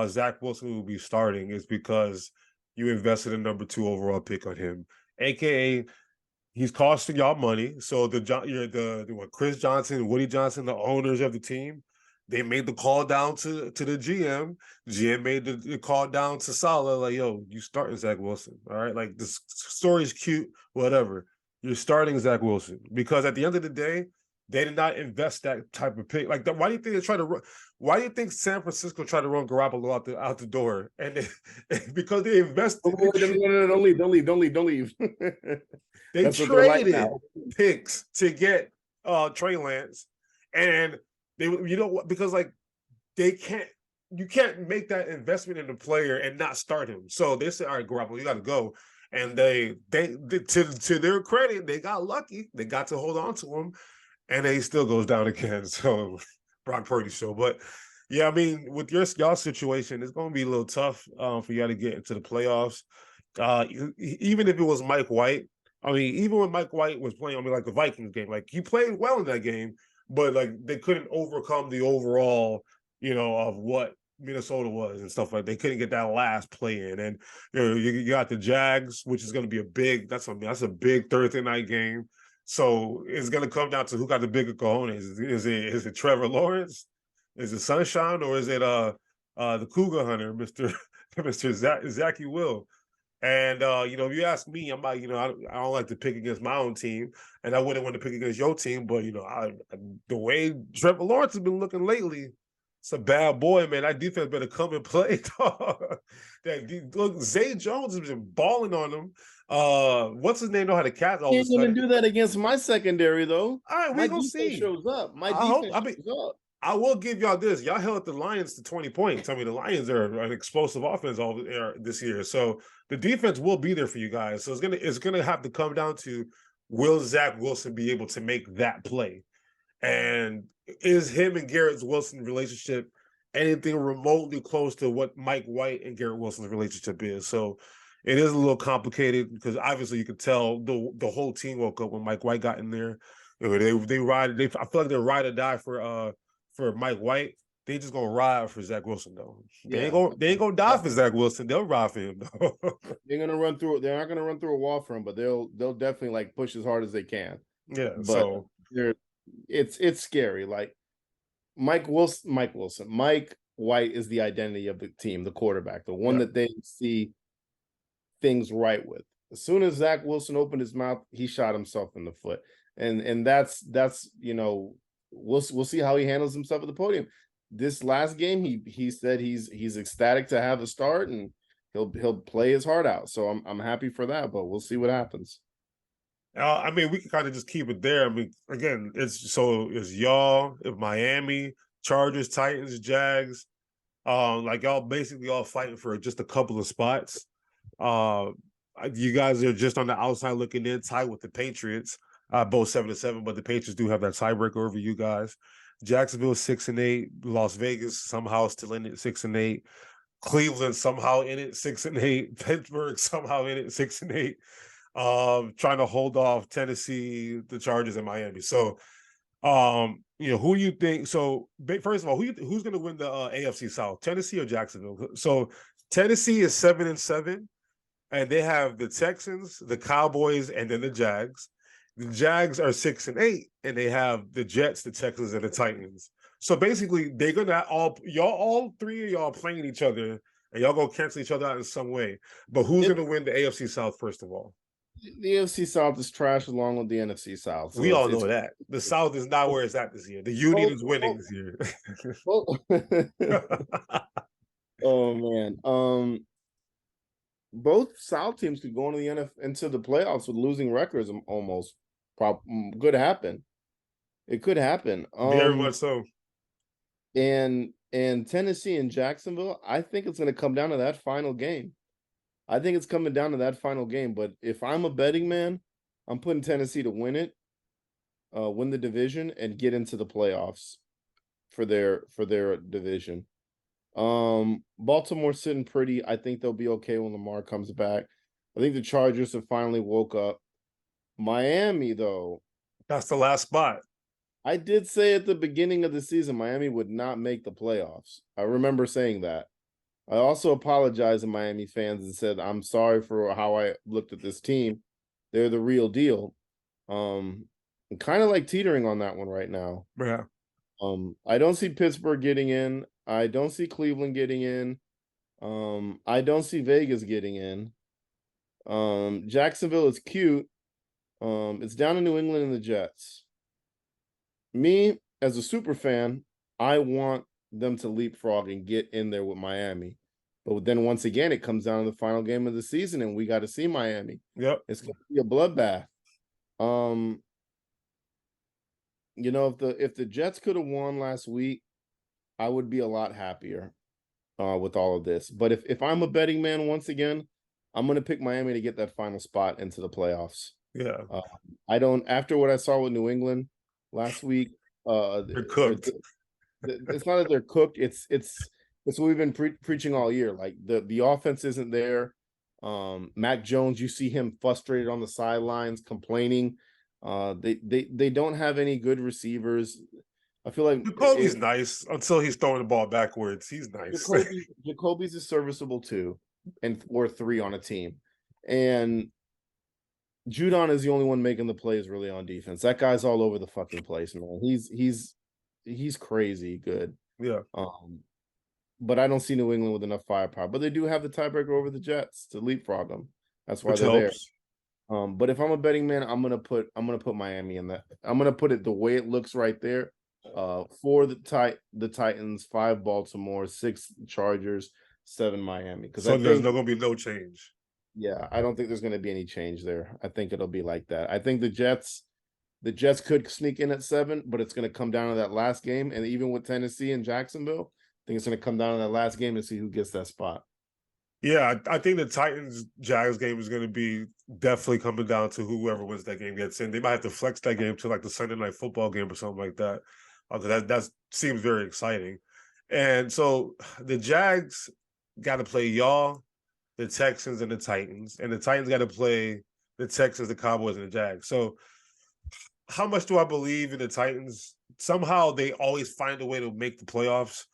Zach Wilson will be starting is because you invested a number 2 overall pick on him, aka he's costing y'all money. So the Chris Johnson, Woody Johnson, the owners of the team, they made the call down to the GM. GM made the call down to Saleh, like, yo, you starting Zach Wilson. All right. Like, this story's cute, whatever. You're starting Zach Wilson. Because at the end of the day, They did not invest that type of pick. Like, why do you think they try to run? Why do you think San Francisco tried to run Garoppolo out the door? And because they invested,
No, don't leave, don't leave, don't leave, don't leave.
they
That's what they're like
traded
now.
picks to get Trey Lance, and because like you can't make that investment in the player and not start him. So they said, all right, Garoppolo, you got to go. And they to their credit, they got lucky. They got to hold on to him, and he still goes down again. So Brock Purdy show. But yeah, I mean, with y'all situation, it's going to be a little tough for y'all to get into the playoffs. Even if it was Mike White, I mean, even when Mike White was playing, I mean, like the Vikings game, like he played well in that game, but like they couldn't overcome the overall, of what Minnesota was and stuff like. They couldn't get that last play in, and you got the Jags, which is going to be that's a big Thursday night game. So it's going to come down to who got the bigger cojones. Is it Trevor Lawrence? Is it Sunshine, or is it the Cougar Hunter, Mister Zachy Will? And if you ask me, I'm like, I don't like to pick against my own team, and I wouldn't want to pick against your team. But the way Trevor Lawrence has been looking lately, it's a bad boy, man. That defense better come and play. Look, Zay Jones has been balling on him. What's his name? Know how to catch all
You
this.
ain't gonna do that against my secondary, though.
All right, we gonna see.
Shows up. My defense shows up.
I will give y'all this. Y'all held the Lions to 20 points. I mean, the Lions are an explosive offense all this year. So the defense will be there for you guys. So it's gonna have to come down to, will Zach Wilson be able to make that play? And is him and Garrett Wilson's relationship anything remotely close to what Mike White and Garrett Wilson's relationship is? So it is a little complicated because obviously you could tell the whole team woke up when Mike White got in there. I feel like they're ride or die for Mike White. They just gonna ride for Zach Wilson though. They ain't gonna die for Zach Wilson. They'll ride for him though.
They're not gonna run through a wall for him, but they'll definitely like push as hard as they can.
Yeah.
But
so
it's scary. Like Mike White is the identity of the team, the quarterback, the one that they see things right with. As soon as Zach Wilson opened his mouth, he shot himself in the foot. And that's we'll see how he handles himself at the podium. This last game, he said he's ecstatic to have a start, and he'll play his heart out. So I'm happy for that, but we'll see what happens.
I mean, we can kind of just keep it there. I mean, again, it's y'all, Miami, Chargers, Titans, Jags, like y'all basically all fighting for just a couple of spots. You guys are just on the outside looking in, tied with the Patriots, both 7-7, but the Patriots do have that tiebreaker over you guys. Jacksonville 6-8, Las Vegas somehow still in it 6-8, Cleveland somehow in it 6-8, Pittsburgh somehow in it 6-8. Trying to hold off Tennessee, the Chargers, and Miami. So, who you think? So, first of all, who's going to win the AFC South? Tennessee or Jacksonville? So, Tennessee is 7-7, and they have the Texans, the Cowboys, and then the Jags. The Jags are 6-8, and they have the Jets, the Texans, and the Titans. So basically, they're gonna all three of y'all playing each other, and y'all gonna cancel each other out in some way. But who's gonna win the AFC South first of all?
The AFC South is trash along with the NFC South.
So we all know that. The South is not where it's at this year. The Union is winning this year.
Oh man. Both South teams could go into the playoffs with losing records almost. Could happen. It could happen.
Very much so.
And Tennessee and Jacksonville, I think it's going to come down to that final game. I think it's coming down to that final game. But if I'm a betting man, I'm putting Tennessee to win it, win the division, and get into the playoffs for their division. Baltimore sitting pretty. I think they'll be okay when Lamar comes back. I think the Chargers have finally woke up. Miami, though,
that's the last spot.
I did say at the beginning of the season Miami would not make the playoffs. I remember saying that. I also apologized to Miami fans and said I'm sorry for how I looked at this team. They're the real deal. I'm kind of like teetering on that one right now.
Yeah.
I don't see Pittsburgh getting in. I don't see Cleveland getting in. I don't see Vegas getting in. Jacksonville is cute. It's down to New England and the Jets. Me as a super fan, I want them to leapfrog and get in there with Miami. But then once again, it comes down to the final game of the season, and we got to see Miami.
Yep.
It's going to be a bloodbath. Um, if the Jets could have won last week, I would be a lot happier with all of this. But if I'm a betting man once again, I'm going to pick Miami to get that final spot into the playoffs.
Yeah.
I don't. After what I saw with New England last week,
They're cooked.
it's not that they're cooked. It's what we've been preaching all year. Like the offense isn't there. Mac Jones, you see him frustrated on the sidelines, complaining. They don't have any good receivers. I feel like
Jacoby's nice until he's throwing the ball backwards. He's nice.
Jacoby's is serviceable too, or 3 on a team, and Judon is the only one making the plays really on defense. That guy's all over the fucking place, man. He's crazy good.
Yeah.
But I don't see New England with enough firepower. But they do have the tiebreaker over the Jets to leapfrog them. That's why they're there. But if I'm a betting man, I'm gonna put Miami in that. I'm gonna put it the way it looks right there. 4 the Titans, 5 Baltimore, 6 Chargers, 7 Miami. Because
there's not gonna be no change.
Yeah, I don't think there's gonna be any change there. I think it'll be like that. I think the Jets could sneak in at 7, but it's gonna come down to that last game. And even with Tennessee and Jacksonville, I think it's gonna come down to that last game to see who gets that spot.
Yeah, I think the Titans-Jags game is going to be definitely coming down to whoever wins that game gets in. They might have to flex that game to like the Sunday night football game or something like that. That seems very exciting. And so the Jags got to play y'all, the Texans, and the Titans. And the Titans got to play the Texans, the Cowboys, and the Jags. So how much do I believe in the Titans? Somehow they always find a way to make the playoffs.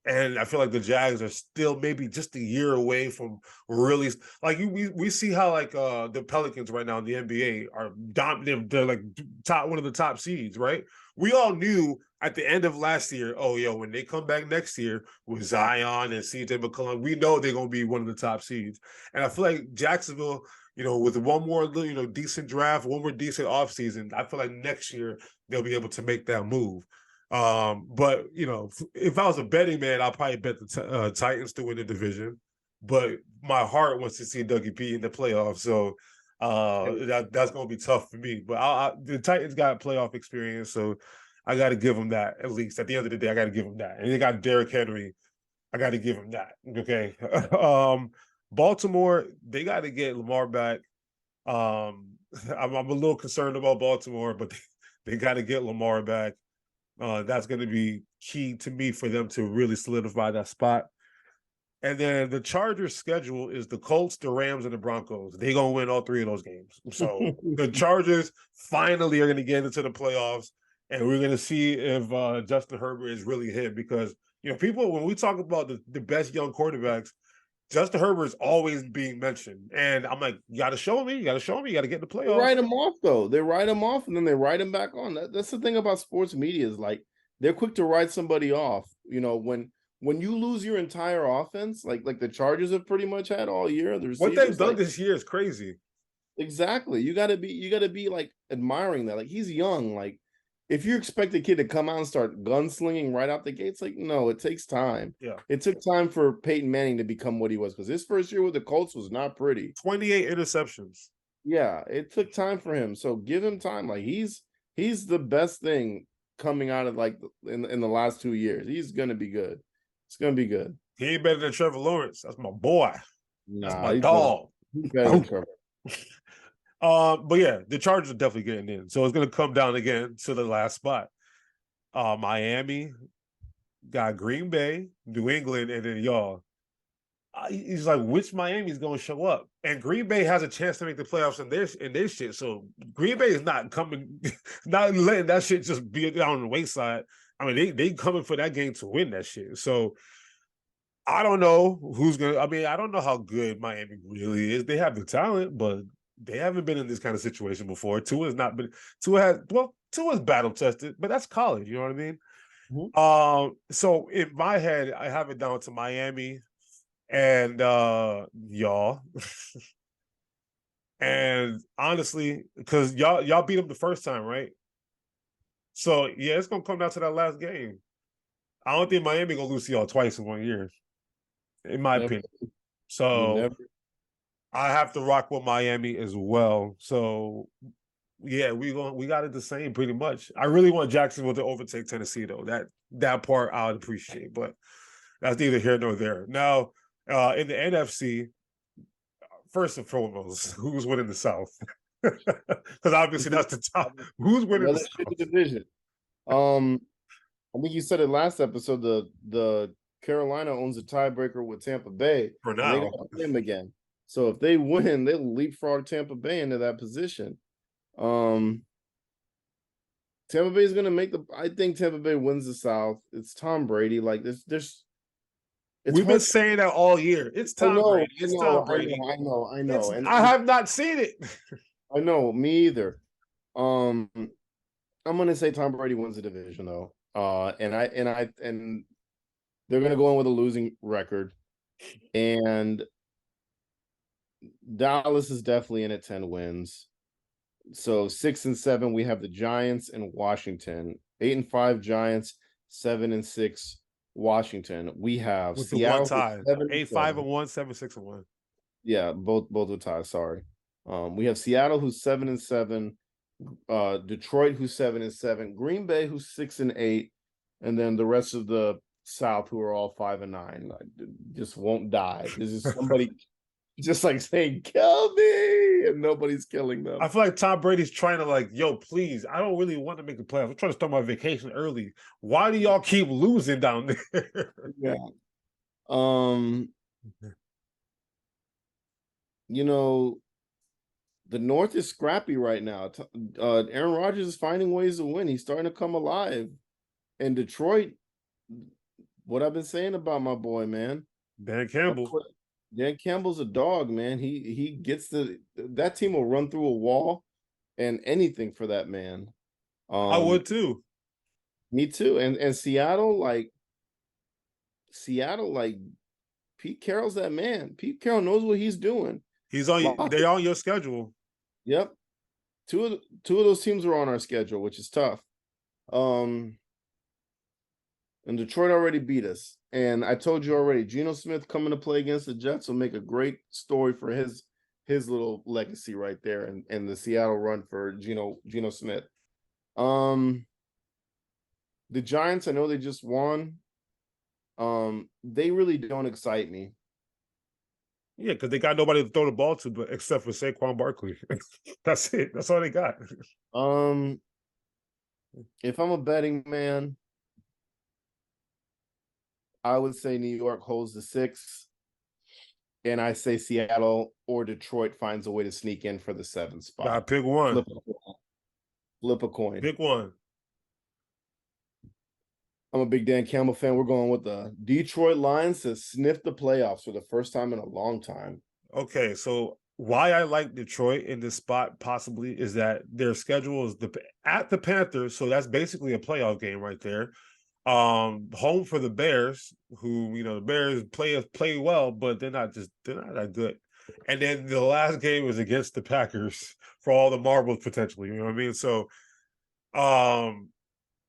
And I feel like the Jags are still maybe just a year away from really like we see how like the Pelicans right now in the NBA are dominant. They're like one of the top seeds, right? We all knew at the end of last year, when they come back next year with Zion and CJ McCollum, we know they're gonna be one of the top seeds. And I feel like Jacksonville, with one more decent draft, one more decent offseason, I feel like next year they'll be able to make that move. But if I was a betting man, I'll probably bet the Titans to win the division. But my heart wants to see Dougie P in the playoffs, so that's going to be tough for me. But the Titans got playoff experience, so I got to give them that. At least at the end of the day, I got to give them that. And they got Derrick Henry, I got to give them that. Okay. Baltimore, they got to get Lamar back. I'm a little concerned about Baltimore, but they got to get Lamar back. That's going to be key to me for them to really solidify that spot. And then the Chargers' schedule is the Colts, the Rams, and the Broncos. They're going to win all 3 of those games. So the Chargers finally are going to get into the playoffs, and we're going to see if Justin Herbert is really hit because, people, when we talk about the best young quarterbacks, Justin Herbert is always being mentioned. And I'm like, you got to show me. You got to show me. You got to get in the playoffs.
They write him off, though. They write him off, and then they write him back on. That's the thing about sports media is, like, they're quick to write somebody off. When you lose your entire offense, like the Chargers have pretty much had all year.
What they've done this year is crazy.
Exactly. You got to be like admiring that. Like, he's young. Like, if you expect a kid to come out and start gunslinging right out the gates, like, no, it takes time.
Yeah.
It took time for Peyton Manning to become what he was because his first year with the Colts was not pretty.
28 interceptions.
Yeah, it took time for him. So give him time. Like, he's the best thing coming out of like in the last 2 years. He's gonna be good. It's gonna be good.
He ain't better than Trevor Lawrence. That's my boy. That's my dog.
He's better than Trevor.
But yeah, the Chargers are definitely getting in. So it's going to come down again to the last spot. Miami got Green Bay, New England, and then y'all. He's like, which Miami's going to show up? And Green Bay has a chance to make the playoffs in their shit. So Green Bay is not coming, not letting that shit just be down on the wayside. I mean, they coming for that game to win that shit. So I don't know who's going to, I don't know how good Miami really is. They have the talent, but they haven't been in this kind of situation before. Tua is battle tested, but that's college. You know what I mean? Mm-hmm. So in my head, I have it down to Miami and y'all. And honestly, because y'all beat them the first time, right? So yeah, it's gonna come down to that last game. I don't think Miami gonna lose to y'all twice in 1 year, in my
Never,
opinion.
you
So
never.
I have to rock with Miami as well. So yeah, we got it the same pretty much. I really want Jacksonville to overtake Tennessee though. That part I would appreciate, but that's neither here nor there. Now, in the NFC, first and foremost, who's winning the South? Because obviously that's the top. Who's winning the
Another
South?
shitty division. Um, I think you said it last episode. The Carolina owns a tiebreaker with Tampa Bay,
For
and they got
now,
to play them again. So if they win, they'll leapfrog Tampa Bay into that position. Tampa Bay is going to make the. I think Tampa Bay wins the South. It's Tom Brady. Like there's. It's
we've been
hard.
saying that all year. It's
I
Tom
know,
Brady. It's Tom Brady.
I know, and
I have not seen it.
I know. Me either. Um, I'm going to say Tom Brady wins the division though. And they're going to go in with a losing record, and Dallas is definitely in at 10 wins. So 6 and 7, we have the Giants and Washington. 8 and 5 Giants, 7 and 6 Washington. We have
With the one
Seattle
tie. 8-5
7-7.
and 1, 7-6 and 1.
Yeah, both with ties. Sorry. We have Seattle who's 7 and 7, Detroit who's 7 and 7, Green Bay who's 6 and 8, and then the rest of the South who are all 5 and 9. Like, just won't die. This is somebody just like saying, "Kill me," and nobody's killing them.
I feel like Tom Brady's trying to like, yo, please, I don't really want to make the playoffs. I'm trying to start my vacation early. Why do y'all keep losing down there?
Yeah. You know, the North is scrappy right now. Aaron Rodgers is finding ways to win. He's starting to come alive. And Detroit, what I've been saying about my boy, man.
Dan Campbell.
Dan Campbell's a dog, man. He gets that team will run through a wall and anything for that man.
I would too.
Me too. And Seattle, like Pete Carroll's that man. Pete Carroll knows what he's doing.
They're on your schedule.
Yep. Two of those teams are on our schedule, which is tough. And Detroit already beat us. And I told you already, Geno Smith coming to play against the Jets will make a great story for his little legacy right there and the Seattle run for Geno Smith. The Giants, I know they just won. They really don't excite me.
Yeah, because they got nobody to throw the ball to, but except for Saquon Barkley. That's it. That's all they got.
If I'm a betting man, I would say New York holds the 6, and I say Seattle or Detroit finds a way to sneak in for the 7th spot.
Gotta pick one.
Flip a coin.
Pick one.
I'm a big Dan Campbell fan. We're going with the Detroit Lions to sniff the playoffs for the first time in a long time.
Okay, so why I like Detroit in this spot possibly is that their schedule is at the Panthers, so that's basically a playoff game right there. Home for the Bears, who the Bears play well, but they're not that good. And then the last game was against the Packers for all the marbles potentially. You know what I mean? So,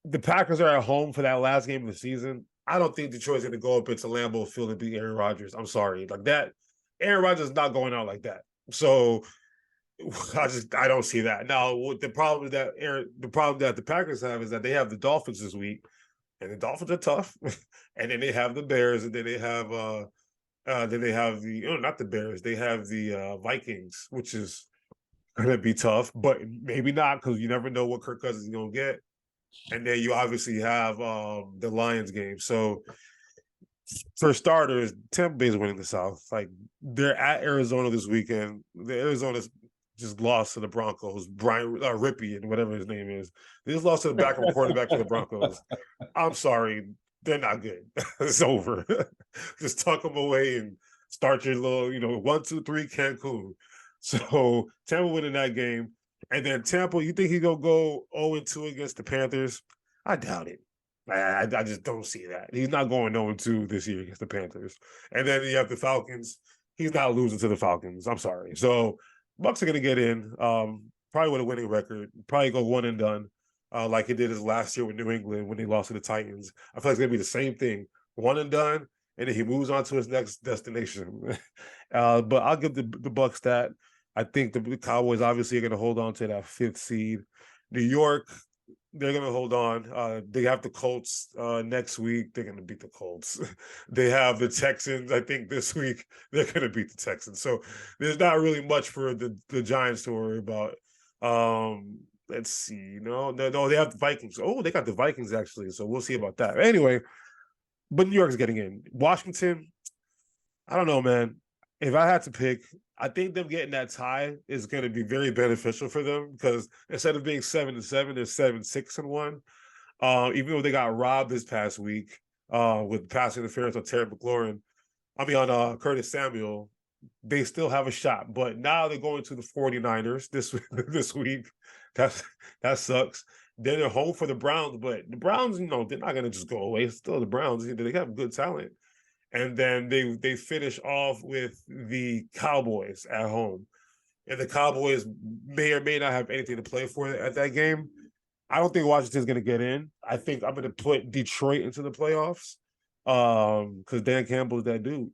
the Packers are at home for that last game of the season. I don't think Detroit's going to go up into Lambeau Field and beat Aaron Rodgers. I'm sorry, like that. Aaron Rodgers is not going out like that. So I don't see that. Now, the problem that the Packers have is that they have the Dolphins this week, and the Dolphins are tough. And then they have the Bears, and then they have not the Bears. They have the Vikings, which is going to be tough, but maybe not because you never know what Kirk Cousins is going to get. And then you obviously have the Lions game. So for starters, Tampa Bay is winning the South. Like they're at Arizona this weekend. The Arizona's just lost to the Broncos. Brian Rippey and whatever his name is. They just lost to the backup quarterback to the Broncos. I'm sorry, they're not good. It's over. Just tuck them away and start your little 1, 2, 3 Cancun. So Tampa winning that game. And then Tampa, you think he's going to go 0-2 against the Panthers? I doubt it. I just don't see that. He's not going 0-2 this year against the Panthers. And then you have the Falcons. He's not losing to the Falcons. I'm sorry. So Bucks are going to get in, probably with a winning record, probably go one and done. like he did his last year with New England when they lost to the Titans. I feel like it's gonna be the same thing, one and done, and then he moves on to his next destination. But I'll give the Bucks that. I think the Cowboys obviously are going to hold on to that 5th seed. New York, they're going to hold on. They have the Colts next week. They're going to beat the Colts. They have the Texans, I think, this week. They're going to beat the Texans. So there's not really much for the Giants to worry about. Let's see. No, they have the Vikings. Oh, they got the Vikings, actually. So we'll see about that. Anyway, but New York's getting in. Washington, I don't know, man. If I had to pick, I think them getting that tie is going to be very beneficial for them because instead of being 7-7, they're 7-6-1. Even though they got robbed this past week with pass interference on Terry McLaurin, on Curtis Samuel, they still have a shot. But now they're going to the 49ers this week. That sucks. Then they're home for the Browns, but the Browns, they're not going to just go away. It's still the Browns. They have good talent. And then they finish off with the Cowboys at home. And the Cowboys may or may not have anything to play for at that game. I don't think Washington's going to get in. I think I'm going to put Detroit into the playoffs because Dan Campbell's that dude.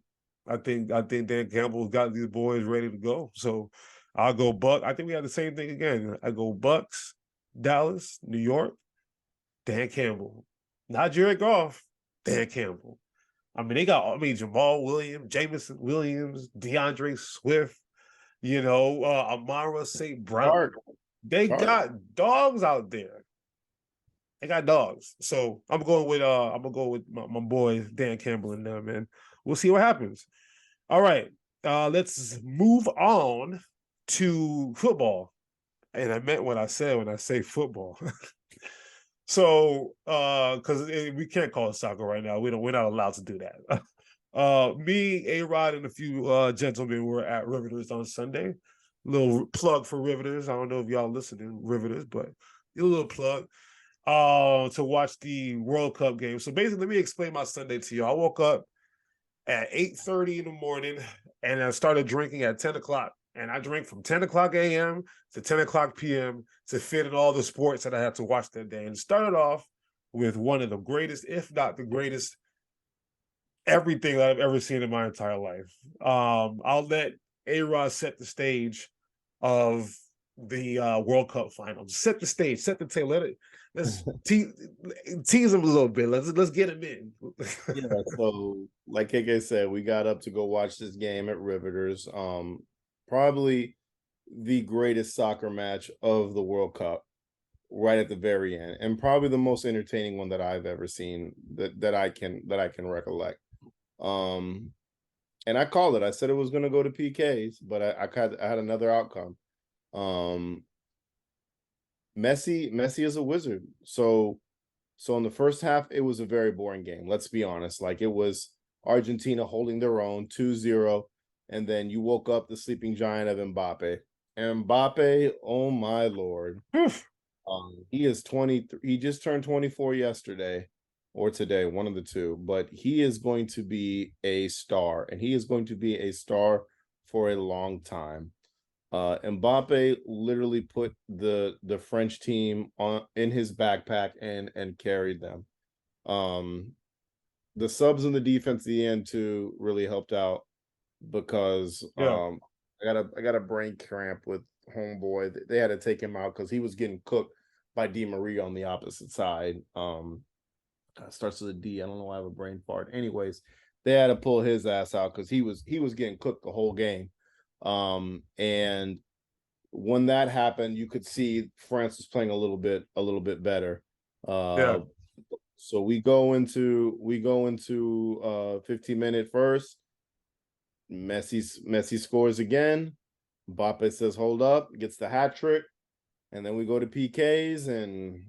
I think Dan Campbell's got these boys ready to go. So I'll go Buck. I think we have the same thing again. I go Bucks, Dallas, New York, Dan Campbell. Not Jared Goff, Dan Campbell. They got, Jamal Williams, Jameson Williams, DeAndre Swift, Amara St. Brown. They got dogs out there. They got dogs. So I'm going with my boy Dan Campbell and them, man. We'll see what happens. All right. Let's move on to football. And I meant what I said when I say football. So, because we can't call it soccer right now, we're not allowed to do that. Me, A-Rod, and a few gentlemen were at Riveters on Sunday. Little plug for Riveters. I don't know if y'all listen to Riveters, but a little plug to watch the World Cup game. So basically, let me explain my Sunday to you. I woke up at 8:30 in the morning, and I started drinking at 10 o'clock. And I drank from 10 o'clock a.m. to 10 o'clock p.m. to fit in all the sports that I had to watch that day. And started off with one of the greatest, if not the greatest, everything that I've ever seen in my entire life. I'll let A-Rod set the stage of the World Cup finals. Set the stage, set the table. Let's tease him a little bit. Let's get him in.
Yeah, so like KK said, we got up to go watch this game at Riveters. Probably the greatest soccer match of the World Cup, right at the very end, and probably the most entertaining one that I've ever seen that I can recollect. And I called it. I said it was going to go to PKs, but I had another outcome. Messi is a wizard. So in the first half, it was a very boring game. Let's be honest. Like, it was Argentina holding their own 2-0. And then you woke up the sleeping giant of Mbappé. Mbappé, oh my Lord. He is 23. He just turned 24 yesterday or today, one of the two. But he is going to be a star. And he is going to be a star for a long time. Mbappé literally put the French team in his backpack and carried them. The subs in the defense at the end too really helped out. Because I got a brain cramp with homeboy. They had to take him out because he was getting cooked by Di Maria on the opposite side. Starts with a D. I don't know why I have a brain fart. Anyways, they had to pull his ass out because he was getting cooked the whole game. And when that happened, you could see France was playing a little bit better. So we go into 15-minute first. Messi scores again. Mbappe says, hold up, gets the hat trick. And then we go to PKs, and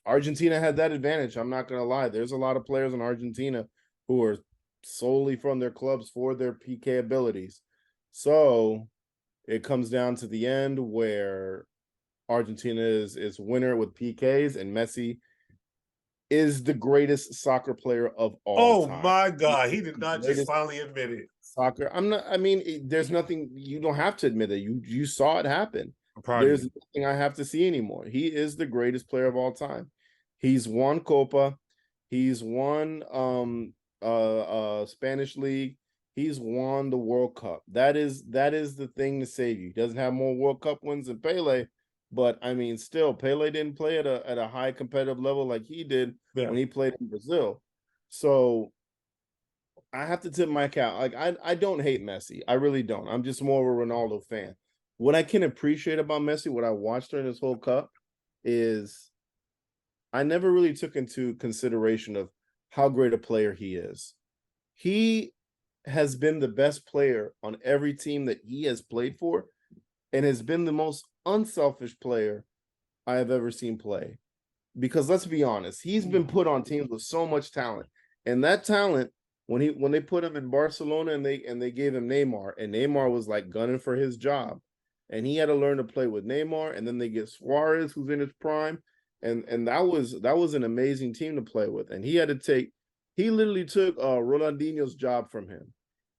Argentina had that advantage. I'm not going to lie. There's a lot of players in Argentina who are solely from their clubs for their PK abilities. So it comes down to the end where Argentina is winner with PKs, and Messi is the greatest soccer player of all time.
Oh my God. He did not just finally admit it.
Soccer. There's nothing, you don't have to admit it. You saw it happen.
I'm proud of
There's
you.
nothing I have to see anymore. He is the greatest player of all time. He's won Copa. He's won Spanish League. He's won the World Cup. That is the thing to save you. He doesn't have more World Cup wins than Pele, but I mean, still, Pele didn't play at a high competitive level like he did
Yeah.
when he played in Brazil. So I have to tip my cap. Like I don't hate Messi. I really don't. I'm just more of a Ronaldo fan. What I can appreciate about Messi, what I watched during this whole cup, is I never really took into consideration of how great a player he is. He has been the best player on every team that he has played for, and has been the most unselfish player I have ever seen play. Because let's be honest, he's been put on teams with so much talent, and that talent, when they put him in Barcelona and they gave him Neymar, and Neymar was like gunning for his job, and he had to learn to play with Neymar, and then they get Suarez, who's in his prime, and that was an amazing team to play with, and he literally took Ronaldinho's job from him.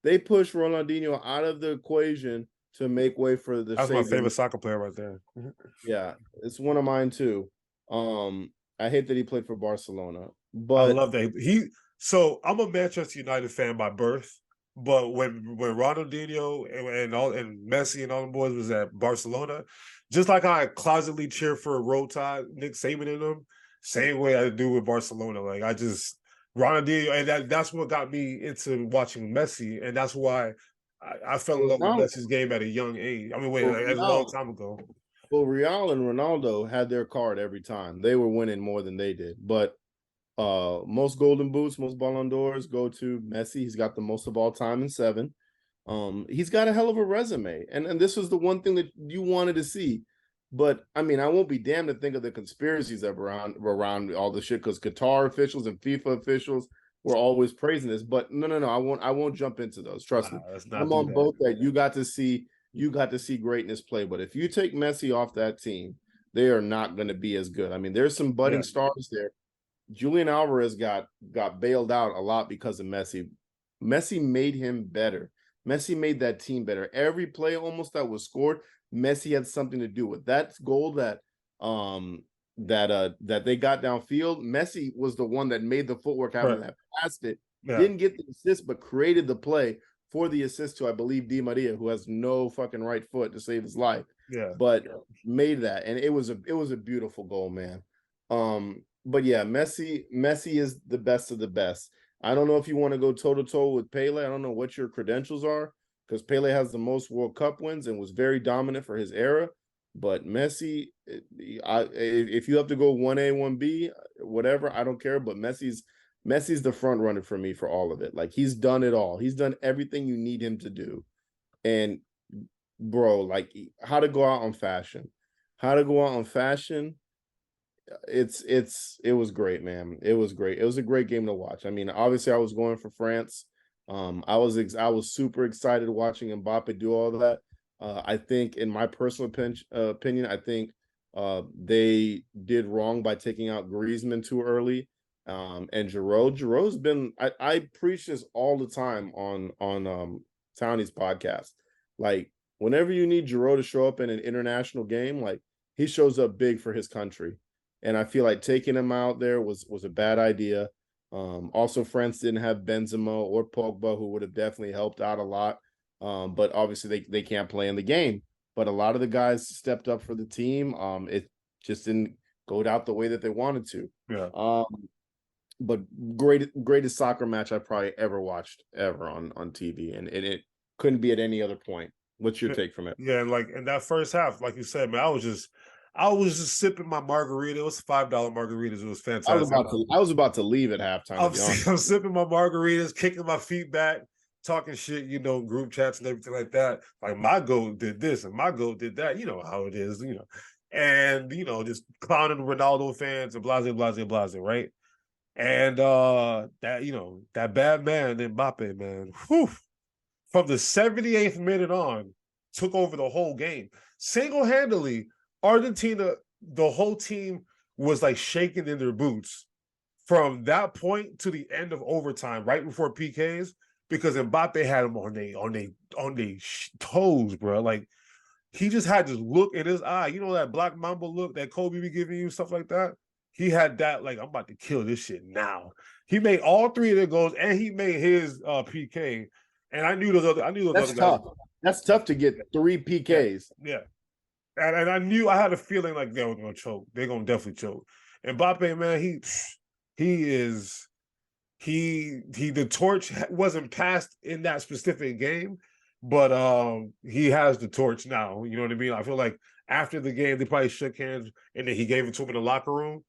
They pushed Ronaldinho out of the equation to make way for the
That's my
Savior.
favorite soccer player right there.
Yeah, it's one of mine too. I hate that he played for Barcelona,
I
but
love that. So I'm a Manchester United fan by birth, but when Ronaldinho and Messi and all the boys was at Barcelona, just like I closetly cheer for Roll Tide, Nick Saban and them, same way I do with Barcelona. Like I just Ronaldinho, and that's what got me into watching Messi, and that's why I fell in love with
Ronaldo,
Messi's game at a young age. I mean, wait,
well,
like, a long
Real,
time ago.
well, Real and Ronaldo had their card every time. They were winning more than they did. But most Golden Boots, most Ballon d'Ors go to Messi. He's got the most of all time in 7. He's got a hell of a resume, and this was the one thing that you wanted to see. But I mean, I won't be damned to think of the conspiracies that were around all the shit, because Qatar officials and FIFA officials were always praising this. But no, I won't jump into those. Trust me,
Let's not
I'm
do
on
that.
both that you got to see greatness play. But if you take Messi off that team, they are not going to be as good. I mean, there's some budding
Yeah,
stars there. Julian Alvarez got bailed out a lot because of Messi. Messi made him better. Messi made that team better. Every play almost that was scored, Messi had something to do with that goal that they got downfield. Messi was the one that made the footwork happen,
right.
that passed it,
Yeah,
didn't get the assist, but created the play for the assist to, I believe, Di Maria, who has no fucking right foot to save his life,
yeah.
but made that, and it was a beautiful goal, man. But yeah, Messi is the best of the best. I don't know if you want to go toe to toe with Pele. I don't know what your credentials are, because Pele has the most World Cup wins and was very dominant for his era. But Messi, if you have to go 1A, 1B, whatever, I don't care. But Messi's the front runner for me for all of it. Like, he's done it all. He's done everything you need him to do. And bro, like, how to go out on fashion. How to go out on fashion. It was great, man. It was great. It was a great game to watch. I mean, obviously I was going for France. I was super excited watching Mbappe do all that. I think, in my personal opinion, I think they did wrong by taking out Griezmann too early. And Giroud's been, I preach this all the time on Townie's podcast. Like, whenever you need Giroud to show up in an international game, like, he shows up big for his country. And I feel like taking him out there was a bad idea. Also, France didn't have Benzema or Pogba, who would have definitely helped out a lot. But obviously they can't play in the game. But a lot of the guys stepped up for the team. It just didn't go out the way that they wanted to.
Yeah.
But greatest soccer match I probably ever watched on TV, and it couldn't be at any other point. What's your take from it?
Yeah, and like in that first half, like you said, man, I was just sipping my margarita. It was $5 margaritas. It was fantastic.
I was about to leave at halftime, to be honest.
I'm sipping my margaritas, kicking my feet back, talking shit, group chats and everything like that. Like, my goat did this and my goat did that. You know how it is, and just clowning Ronaldo fans and blase, right? And that bad man, Mbappe, man, whew, from the 78th minute on, took over the whole game. Single-handedly, Argentina, the whole team was like shaking in their boots from that point to the end of overtime, right before PKs, because Mbappe had them on they toes, bro. Like, he just had this look in his eye. You know that Black Mamba look that Kobe be giving you, stuff like that. He had that, like, I'm about to kill this shit now. He made all 3 of their goals, and he made his PK. And I knew those other
That's
guys.
tough. That's tough to get 3 PKs.
Yeah. And I knew, I had a feeling like they were gonna choke. They're gonna definitely choke. And Mbappe, man, the torch wasn't passed in that specific game, but he has the torch now. You know what I mean? I feel like after the game, they probably shook hands, and then he gave it to him in the locker room.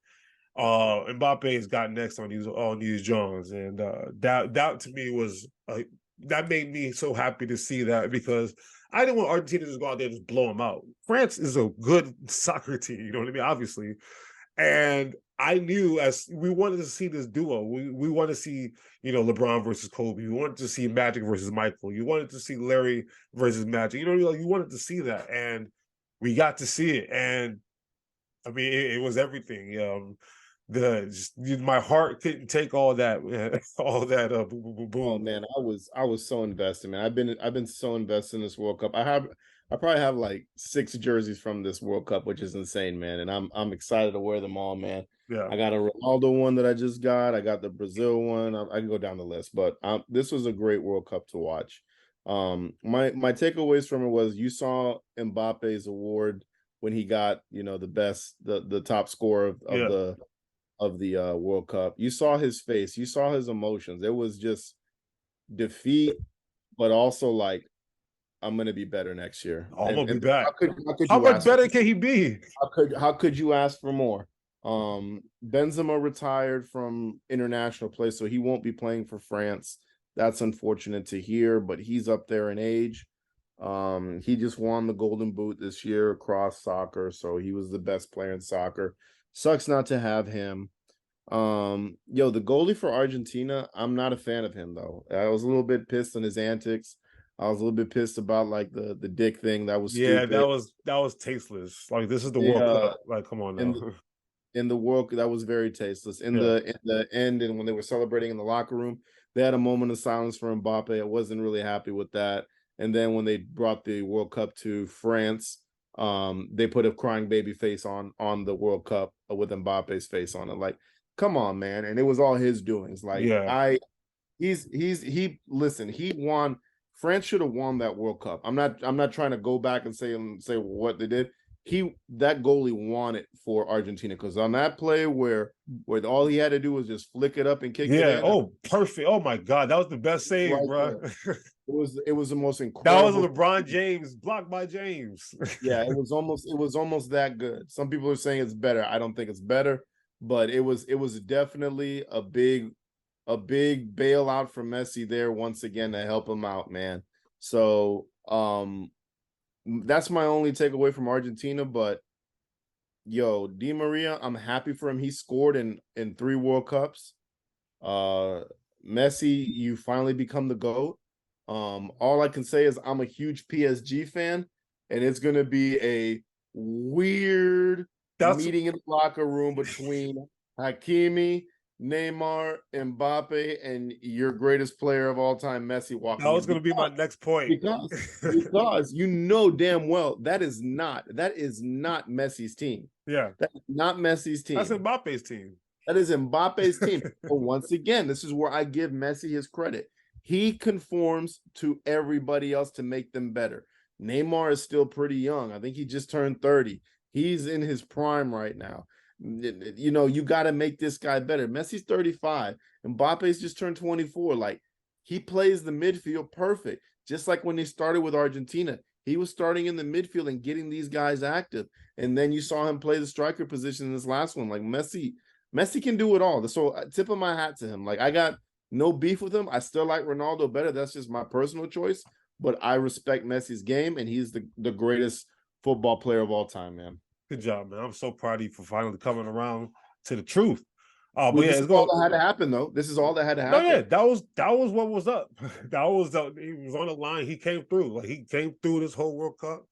Mbappe's got next on these Jones, and that to me was that made me so happy to see that, because I didn't want Argentina to just go out there and just blow them out. France is a good soccer team, you know what I mean? Obviously, and I knew, as we wanted to see this duo, we want to see, you know, LeBron versus Kobe. We wanted to see Magic versus Michael. You wanted to see Larry versus Magic. You know, you wanted to see that, and we got to see it. And I mean, it was everything. My heart couldn't take all that, all that boom, boom, boom, boom.
Oh man, I was so invested, man. I've been so invested in this World Cup. I probably have like 6 jerseys from this World Cup, which is insane, man. And I'm excited to wear them all, man.
Yeah.
I got a Ronaldo one that I just got. I got the Brazil one. I can go down the list, but this was a great World Cup to watch. My takeaways from it was, you saw Mbappe's award when he got, you know, the top scorer of the World Cup. You saw his face. You saw his emotions. It was just defeat, but also like, I'm going to be better next year.
I'm going to be back.
How
much better can he be?
How could you ask for more? Benzema retired from international play, so he won't be playing for France. That's unfortunate to hear, but he's up there in age. He just won the Golden Boot this year across soccer, so he was the best player in soccer. Sucks not to have him. The goalie for Argentina, I'm not a fan of him though. I was a little bit pissed on his antics. I was a little bit pissed about like the dick thing. That was stupid.
that was tasteless. Like, this is the World Cup. Like, come on now.
In the World Cup, that was very tasteless. In the end, and when they were celebrating in the locker room, they had a moment of silence for Mbappe. I wasn't really happy with that. And then when they brought the World Cup to France, they put a crying baby face on the World Cup with Mbappe's face on it. Like, come on, man. And it was all his doings. Like, he won. France should have won that World Cup. I'm not trying to go back and say what they did. That goalie won it for Argentina, because on that play where all he had to do was just flick it up and kick it in.
Oh, perfect. Oh my God, that was the best save, right, bro.
It was the most incredible.
That was LeBron James, blocked by James.
Yeah, it was almost that good. Some people are saying it's better. I don't think it's better, but it was definitely a big bailout for Messi there once again to help him out, man. So that's my only takeaway from Argentina. But Di Maria, I'm happy for him. He scored in 3 World Cups. Messi, you finally become the GOAT. All I can say is I'm a huge PSG fan, and it's gonna be a weird meeting in the locker room between Hakimi, Neymar, Mbappe, and your greatest player of all time, Messi, walking.
That was going to be my next point.
Because you know damn well that is not Messi's team.
Yeah.
That's not Messi's team.
That's Mbappe's team.
That is Mbappe's team. But once again, this is where I give Messi his credit. He conforms to everybody else to make them better. Neymar is still pretty young. I think he just turned 30. He's in his prime right now. You know, you got to make this guy better. Messi's 35. Mbappe's just turned 24. Like, he plays the midfield perfect. Just like when they started with Argentina, he was starting in the midfield and getting these guys active. And then you saw him play the striker position in this last one. Like, Messi can do it all. So tip of my hat to him. Like, I got no beef with him. I still like Ronaldo better. That's just my personal choice. But I respect Messi's game, and he's the greatest football player of all time, man.
Good job, man. I'm so proud of you for finally coming around to the truth.
But this is all that had to happen, though. This is all that had to happen.
No, yeah, that was what was up. He was on the line. He came through. Like, he came through this whole World Cup.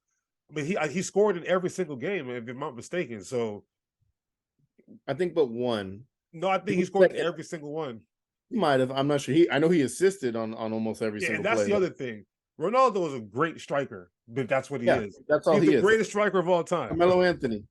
I mean, he scored in every single game, if I'm not mistaken. So,
I think but one.
No, I think he scored in every single one.
He might have. I'm not sure. I know he assisted on almost every single play.
And that's the other thing. Ronaldo was a great striker, but that's what he
Yeah,
is.
that's all
He's
he
the
is.
greatest striker of all time.
Carmelo Anthony.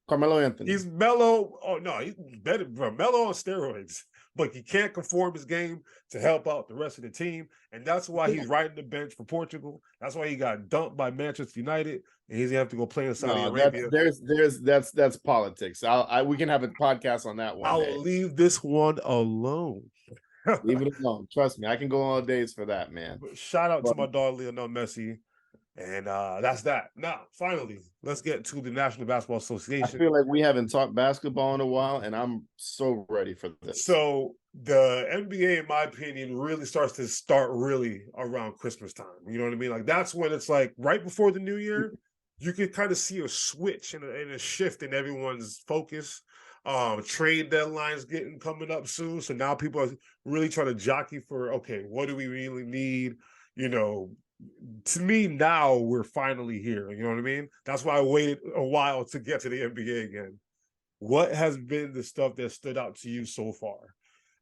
He's mellow. Oh no, he's better, bro. Mellow on steroids, but he can't conform his game to help out the rest of the team, and that's why he's riding the bench for Portugal. That's why he got dumped by Manchester United, and he's gonna have to go play in Saudi Arabia.
That's politics. We can have a podcast on that one day.
I'll leave this one alone.
Leave it alone. Trust me, I can go all days for that, man.
But shout out to my dog Lionel Messi. And that's that. Now, finally, let's get to the National Basketball Association.
I feel like we haven't talked basketball in a while, and I'm so ready for this.
So the NBA, in my opinion, really starts really around Christmas time. You know what I mean? Like that's when it's like right before the new year, you can kind of see a switch and a shift in everyone's focus. Trade deadlines coming up soon. So now people are really trying to jockey for, okay, what do we really need? You know, to me now we're finally here. You know what I mean? That's why I waited a while to get to the NBA again. What has been the stuff that stood out to you so far?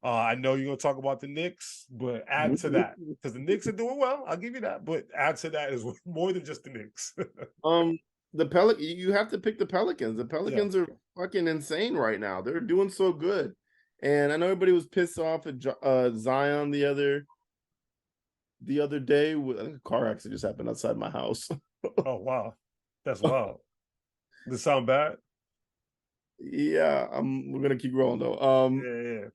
I know you're gonna talk about the Knicks, but add to that because the Knicks are doing well. I'll give you that, but add to that is more than just the Knicks.
You have to pick the Pelicans. The Pelicans are fucking insane right now. They're doing so good, and I know everybody was pissed off at Zion the other day. A car accident just happened outside my house.
Oh wow, that's wild. Does it sound bad?
Yeah, we're gonna keep rolling though.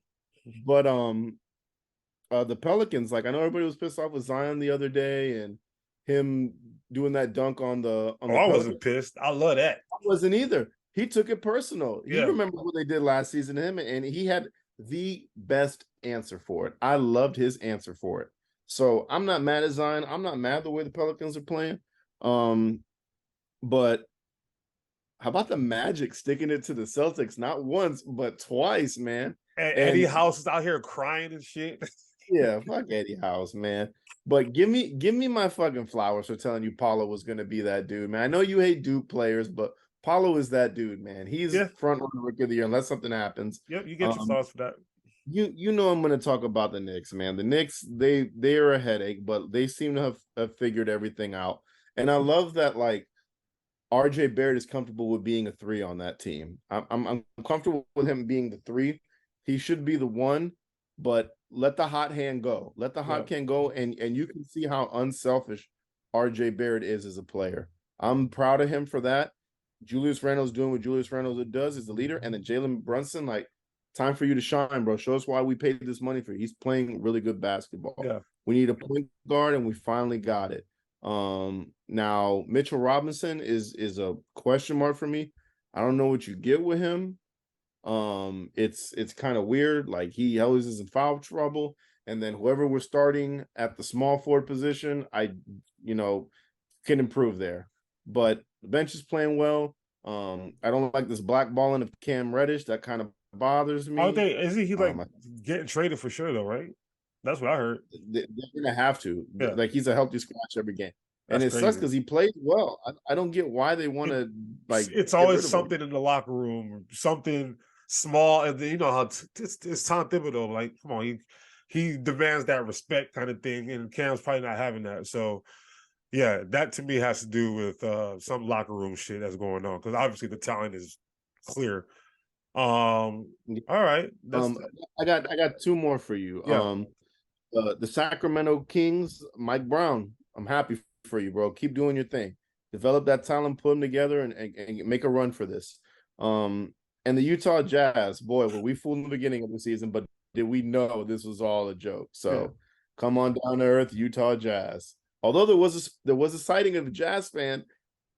But the Pelicans, like I know everybody was pissed off with Zion the other day and him doing that dunk on the.
I wasn't pissed. I love that.
I wasn't either. He took it personal.
Yeah.
He remembered what they did last season to him, and he had the best answer for it. I loved his answer for it. So I'm not mad at Zion. I'm not mad the way the Pelicans are playing. But how about the Magic sticking it to the Celtics not once but twice, man?
And Eddie House is out here crying and shit.
Yeah, fuck Eddie House, man. But give me my fucking flowers for telling you Paulo was gonna be that dude, man. I know you hate Duke players, but Paulo is that dude, man. He's front runner rookie of the year unless something happens.
Yep, you get your stars for that.
You know I'm gonna talk about the Knicks, man. The Knicks, they are a headache, but they seem to have figured everything out. And I love that like RJ Barrett is comfortable with being a 3 on that team. I'm comfortable with him being the 3. He should be the 1, but let the hot hand go. Let the hot hand go, and you can see how unselfish RJ Barrett is as a player. I'm proud of him for that. Julius Randle's doing what Julius Randle does as the leader, and then Jalen Brunson, like, time for you to shine, bro. Show us why we paid this money for you. He's playing really good basketball.
Yeah.
We need a point guard, and we finally got it. Now Mitchell Robinson is a question mark for me. I don't know what you get with him. It's kind of weird. Like he always is in foul trouble, and then whoever we're starting at the small forward position, can improve there. But the bench is playing well. I don't like this blackballing of Cam Reddish. That kind of bothers me.
Isn't he getting traded for sure though, right? That's what I heard.
They're gonna have to. Yeah. Like he's a healthy scratch every game. And it sucks because he plays well. I don't get why they want to like.
It's always something in the locker room, something small, and you know how it's Tom Thibodeau. Like, come on, he demands that respect kind of thing, and Cam's probably not having that. So, yeah, that to me has to do with some locker room shit that's going on because obviously the talent is clear. All right,
I got 2 more for you.
Yeah.
The Sacramento Kings, Mike Brown. I'm happy for you, bro. Keep doing your thing. Develop that talent, put them together, and make a run for this. And the Utah Jazz, boy, were we fooled in the beginning of the season, but did we know this was all a joke? So come on down to earth, Utah Jazz. Although there was a sighting of a Jazz fan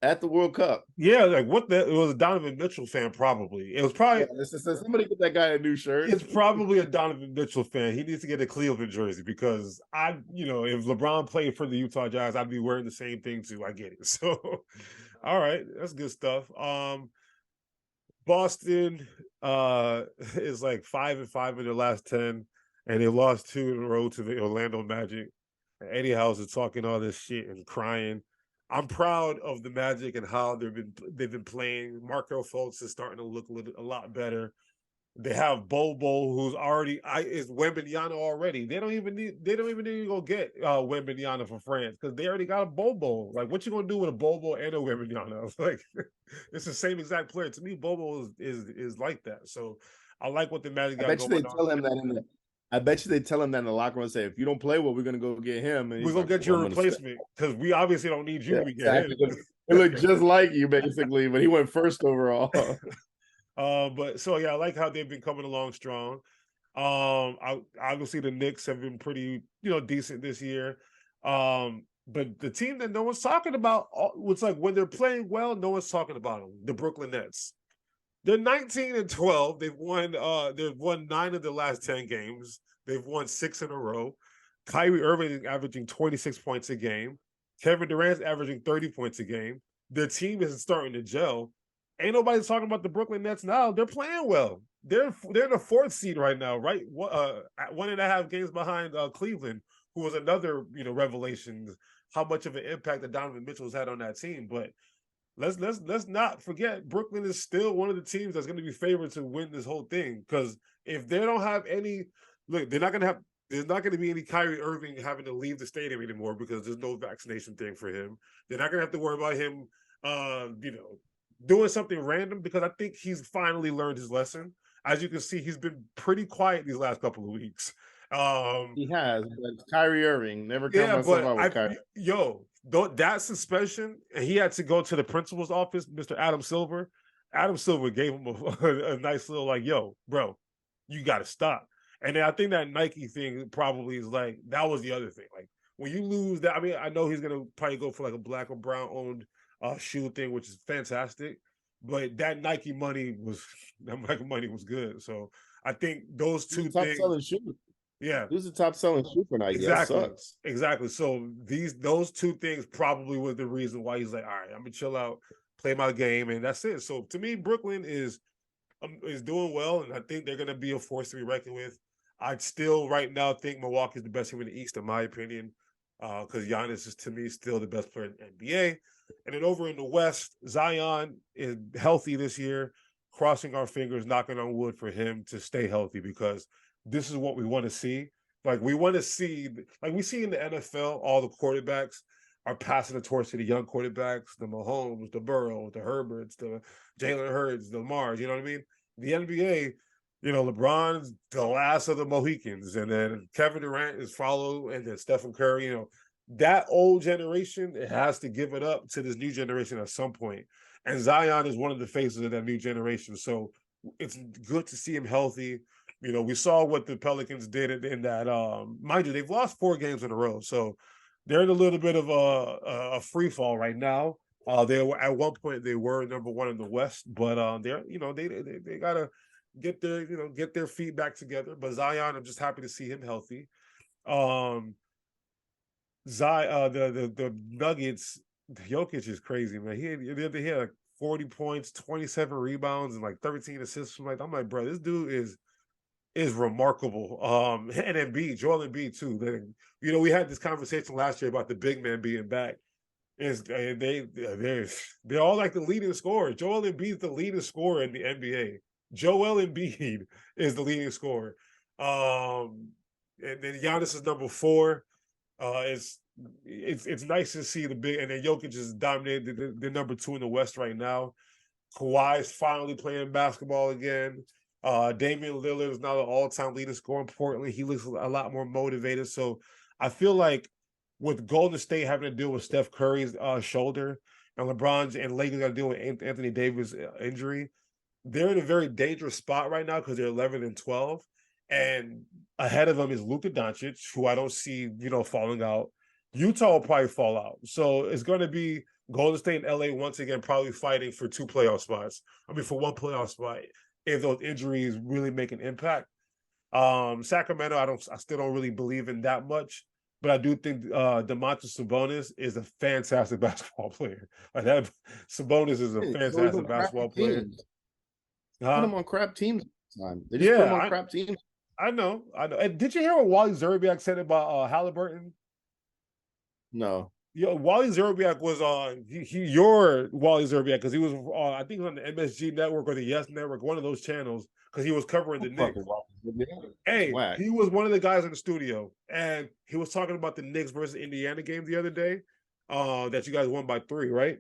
at the World Cup.
Yeah, like it was a Donovan Mitchell fan, probably. It was probably
somebody get that guy a new shirt.
It's probably a Donovan Mitchell fan. He needs to get a Cleveland jersey because if LeBron played for the Utah Jazz, I'd be wearing the same thing too. I get it. So all right, that's good stuff. Boston is like 5-5 in their last 10, and they lost 2 in a row to the Orlando Magic. And Eddie House is talking all this shit and crying. I'm proud of the Magic and how they've been playing. Markelle Fultz is starting to look a lot better. They have Bobo, who's already is Wembanyama already. They don't even need to go get Wembanyama for France because they already got a Bobo. Like, what you gonna do with a Bobo and a Wembanyama? Like, it's the same exact player. To me, Bobo is like that. So I like what the Magic
I
got
bet you
going
they
on.
tell him that in the. I bet you they tell him that in the locker room and say, if you don't play well, we're gonna go get him. And
We're
he's
gonna
like,
get
well,
your
I'm gonna stay.
replacement because we obviously don't need you.
Yeah,
We get him.
exactly. It looked just like you basically, but he went first overall.
But so yeah, I like how they've been coming along strong. Obviously the Knicks have been pretty, decent this year. But the team that no one's talking about, it's like when they're playing well, no one's talking about them. The Brooklyn Nets. They're 19-12. They've won 9 of the last 10 games. They've won 6 in a row. Kyrie Irving is averaging 26 points a game. Kevin Durant's averaging 30 points a game. Their team is starting to gel. Ain't nobody talking about the Brooklyn Nets now. They're playing well. They're in the 4th seed right now, right? 1.5 games behind Cleveland, who was another revelation. How much of an impact that Donovan Mitchell's had on that team, but let's not forget Brooklyn is still one of the teams that's going to be favored to win this whole thing because if they don't have any, look, they're not going to have. There's not going to be any Kyrie Irving having to leave the stadium anymore because there's no vaccination thing for him. They're not going to have to worry about him, doing something random because I think he's finally learned his lesson. As you can see, he's been pretty quiet these last couple of weeks.
He has, but Kyrie Irving never count
Yeah,
myself
but
out with Kyrie.
that suspension, and he had to go to the principal's office, Mr. Adam Silver. Adam Silver gave him a nice little like, yo, bro, you got to stop. And then I think that Nike thing probably is like, that was the other thing. Like, when you lose that, I mean, I know he's going to probably go for like a black or brown owned shoe thing, which is fantastic. But that Nike money was good. So I think those two
Top
things.
selling shoe.
Yeah.
Who's the top selling shoe for Nike?
Exactly.
That sucks.
Exactly. So those two things probably was the reason why he's like, all right, I'm gonna chill out, play my game, and that's it. So to me, Brooklyn is doing well, and I think they're gonna be a force to be reckoned with. I still right now think Milwaukee's the best team in the East, in my opinion, because Giannis is to me still the best player in the NBA. And then over in the West, Zion is healthy this year. Crossing our fingers, knocking on wood for him to stay healthy because this is what we want to see. Like we want to see, like we see in the NFL, all the quarterbacks are passing the torch to the young quarterbacks, the Mahomes, the Burrow, the Herberts, the Jalen Hurts, the Lamars. You know what I mean? The NBA, LeBron's the last of the Mohicans, and then Kevin Durant is followed, and then Stephen Curry. That old generation, it has to give it up to this new generation at some point. And Zion is one of the faces of that new generation. So it's good to see him healthy. We saw what the Pelicans did in that. Mind you, they've lost 4 games in a row, so they're in a little bit of a free fall right now. They were at one point they were number 1 in the West, but they're they gotta get their feet back together. But Zion, I'm just happy to see him healthy. The Nuggets, Jokic is crazy, man. He had like 40 points, 27 rebounds, and like 13 assists. I'm like, bro, this dude is remarkable. And Embiid, Joel Embiid too. We had this conversation last year about the big man being back. They're all like the leading scorer. Joel Embiid is the leading scorer in the NBA. Joel Embiid is the leading scorer. And then Giannis is number 4. It's nice to see the big, and then Jokic is dominating. They're number 2 in the West right now. Kawhi is finally playing basketball again. Damian Lillard is now the all-time leading scorer in Portland. He looks a lot more motivated. So I feel like with Golden State having to deal with Steph Curry's shoulder and LeBron's and Lakers got to deal with Anthony Davis' injury, they're in a very dangerous spot right now because they're 11-12. And ahead of them is Luka Doncic, who I don't see, falling out. Utah will probably fall out. So it's going to be Golden State and LA once again probably fighting for 2 playoff spots. For 1 playoff spot if those injuries really make an impact. Sacramento, I still don't really believe in that much, but I do think Domantas Sabonis is a fantastic basketball player. Like that, Sabonis is a fantastic basketball player.
Put him on crap teams time. They just put him on crap teams.
I know. And did you hear what Wally Zerbiak said about Halliburton?
No.
Yo, Wally Zerbiak was on your Wally Zerbiak because he was on, I think he was on the MSG network or the Yes network, one of those channels, because he was covering the
I'm
Knicks.
fucking watching. It's
Hey,
whack.
he was one of the guys in the studio, and he was talking about the Knicks versus Indiana game the other day, that you guys won by 3, right?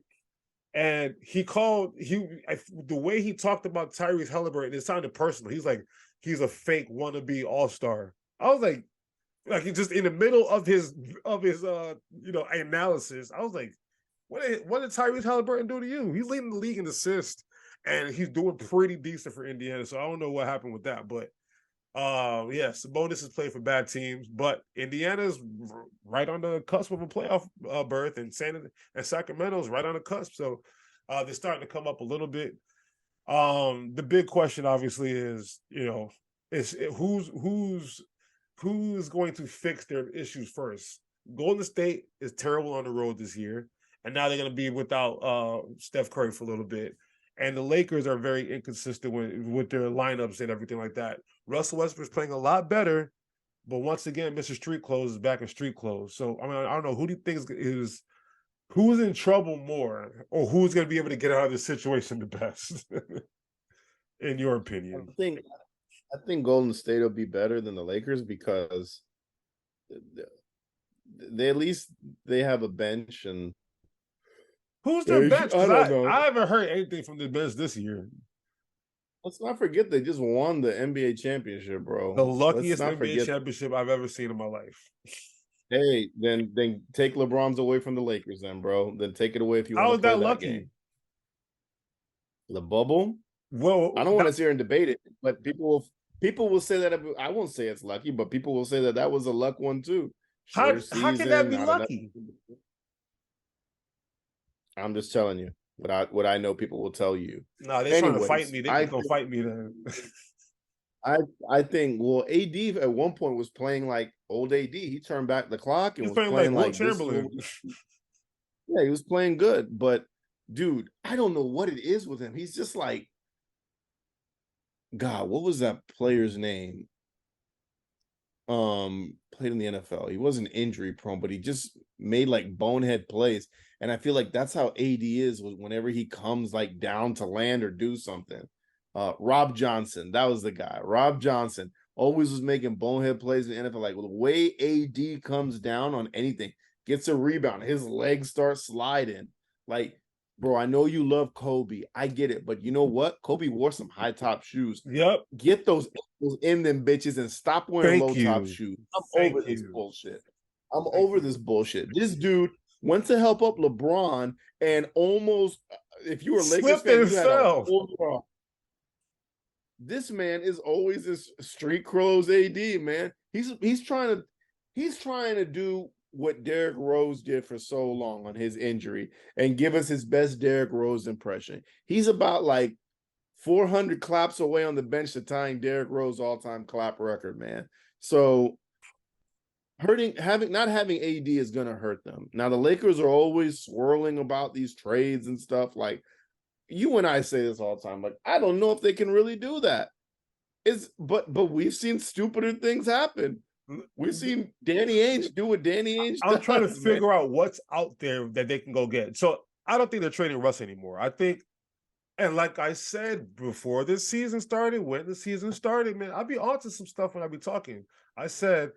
And the way he talked about Tyrese Halliburton, it sounded personal. He's like, he's a fake wannabe all-star. I was like he just in the middle of his analysis. I was like, what did Tyrese Halliburton do to you? He's leading the league in assists, and he's doing pretty decent for Indiana. So I don't know what happened with that, but Sabonis has played for bad teams, but Indiana's right on the cusp of a playoff berth, and Sacramento's right on the cusp. So they're starting to come up a little bit. The big question, obviously, is who's going to fix their issues first. Golden State is terrible on the road this year, and now they're going to be without Steph Curry for a little bit. And the Lakers are very inconsistent with their lineups and everything like that. Russell Westbrook's playing a lot better, but once again, Mr. Street Clothes is back in street clothes. So, I mean, I don't know. Who do you think who's in trouble more, or who's going to be able to get out of this situation the best, in your opinion?
I think Golden State will be better than the Lakers because they at least they have a bench. And
who's their bench?
I don't know.
I haven't heard anything from the bench this year.
Let's not forget they just won the NBA championship, bro.
The luckiest NBA championship I've ever seen in my life.
Hey, then take LeBron's away from the Lakers, then, bro. Then take it away if you want to play that lucky game. The bubble.
Well,
I don't want to sit here and debate it, but people will say that. I won't say it's lucky, but people will say that was a luck one too.
How can that be lucky?
I'm just telling you what I know. People will tell you.
No, they're trying to fight me. They're gonna fight me then.
I think AD at one point was playing like old AD. He turned back the clock and was playing like
Chamberlain.
Yeah, he was playing good, but dude, I don't know what it is with him. He's just like, God, what was that player's name? Played in the NFL. He wasn't injury prone, but he just made like bonehead plays. And I feel like that's how AD is whenever he comes like down to land or do something. Rob Johnson, that was the guy. Rob Johnson always was making bonehead plays in the NFL. Like the way AD comes down on anything, gets a rebound, his legs start sliding. Like, bro, I know you love Kobe. I get it. But you know what? Kobe wore some high top shoes.
Yep.
Get those ankles in them bitches and stop wearing low top shoes. I'm over this bullshit. I'm over this bullshit. This dude went to help up LeBron and almost, if you were Lakers fan, you had a full. This man is always this street clothes AD, man. He's trying to do what Derrick Rose did for so long on his injury and give us his best Derrick Rose impression. He's about like 400 claps away on the bench to tying Derrick Rose all-time clap record, man. So not having AD is going to hurt them. Now, the Lakers are always swirling about these trades and stuff. Like, you and I say this all the time. Like, I don't know if they can really do that. But we've seen stupider things happen. We've seen Danny Ainge do what Danny Ainge does.
I'm trying to figure out what's out there that they can go get. So I don't think they're trading Russ anymore. I think, and like I said before when the season started, man, I'll be onto some stuff when I be talking. I said,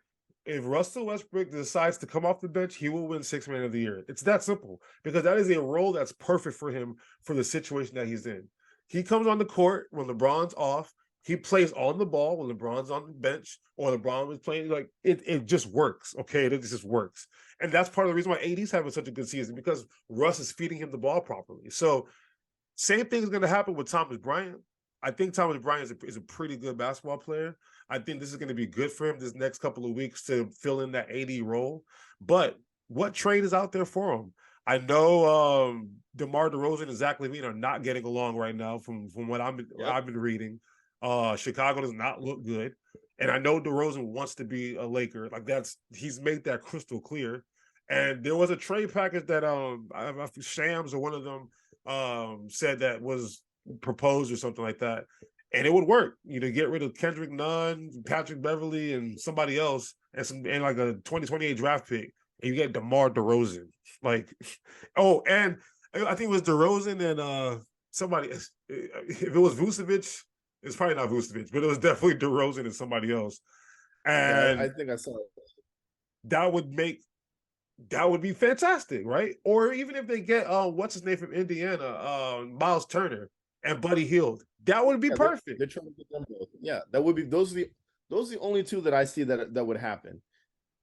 if Russell Westbrook decides to come off the bench, he will win Sixth Man of the Year. It's that simple, because that is a role that's perfect for him for the situation that he's in. He comes on the court when LeBron's off. He plays on the ball when LeBron's on the bench or LeBron is playing. Like it just works, okay? It just works. And that's part of the reason why AD's having such a good season, because Russ is feeding him the ball properly. So same thing is going to happen with Thomas Bryant. I think Thomas Bryant is a pretty good basketball player. I think this is going to be good for him this next couple of weeks to fill in that AD role. But what trade is out there for him? I know DeMar DeRozan and Zach LaVine are not getting along right now from what I've been reading. Chicago does not look good. And I know DeRozan wants to be a Laker. Like he's made that crystal clear. And there was a trade package that Shams or one of them said that was proposed or something like that. And it would work. Get rid of Kendrick Nunn, Patrick Beverly, and somebody else, and like a 2028 draft pick and you get DeMar DeRozan. Like, oh, and I think it was DeRozan and somebody. If it was Vucevic, it's probably not Vucevic, but it was definitely DeRozan and somebody else.
Yeah, I
And
think I saw it.
that would be fantastic, right? Or even if they get what's his name from Indiana, Miles Turner and Buddy Hield, that would be
Yeah,
perfect.
they're trying to get them both. Yeah, that would be those are the only two that I see that would happen.